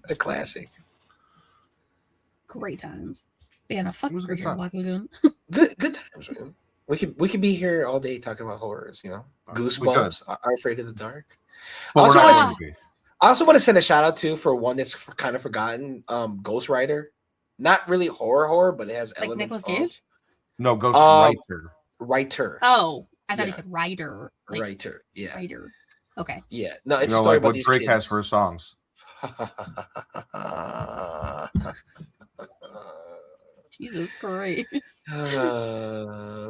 Great times. Yeah, no, fuck Creature of Black Lagoon. Good times, man. We could be here all day talking about horrors, you know. Goosebumps, Are Afraid of the Dark. I also want to send a shout out to for one that's kind of forgotten, Ghost Rider. Not really horror, but it has like elements Nicolas Cage? No, Ghost Writer. Writer. Oh, I thought he said writer. Like, writer, yeah. Writer. Okay. Yeah. No, it's a story about what these Drake kids. has for his songs. Jesus Christ.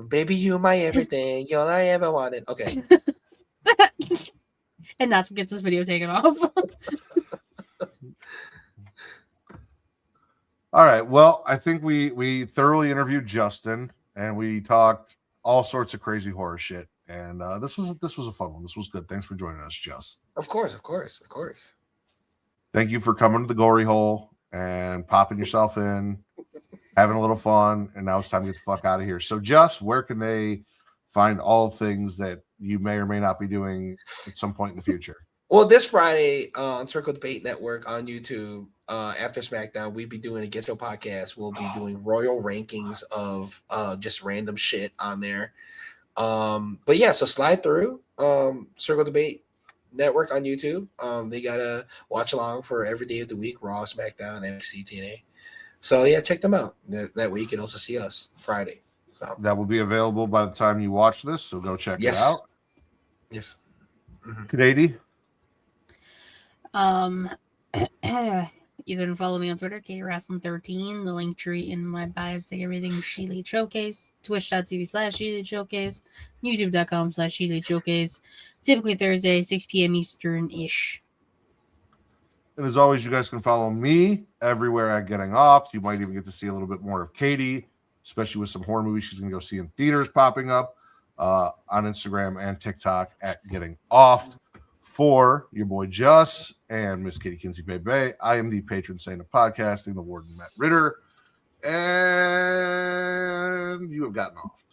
Baby, you my everything. You're all I ever wanted. Okay. And that's what gets this video taken off. All right. Well, I think we thoroughly interviewed Justin and we talked all sorts of crazy horror shit. And this was a fun one. This was good. Thanks for joining us, Juss. Of course. Thank you for coming to the Gory Hole and popping yourself in, having a little fun, and now it's time to get the fuck out of here. So, Juss, where can they find all things that you may or may not be doing at some point in the future? Well, this Friday on Circle Debate Network on YouTube, after SmackDown, we'll be doing a Getcho podcast. We'll be doing royal rankings of just random shit on there. But yeah, so slide through Circle Debate Network on YouTube. They gotta watch along for every day of the week, Raw, SmackDown, NXT, TNA. So yeah, check them out that week. You can also see us Friday. So that will be available by the time you watch this. So go check it out. Yes. Canady. You can follow me on Twitter, Katie Wrestling13. The link tree in my bio saying everything She Showcase. Twitch.tv/She Showcase. YouTube.com/She Showcase. Typically Thursday, 6 p.m. Eastern-ish. And as always, you guys can follow me everywhere at Getting Off. You might even get to see a little bit more of Katie, especially with some horror movies she's going to go see in theaters popping up on Instagram and TikTok at Getting Off. For your boy Juss and Miss Katie Kinsey Bebe, I am the patron saint of podcasting, the Warden Matt Ritter, and you have gotten off.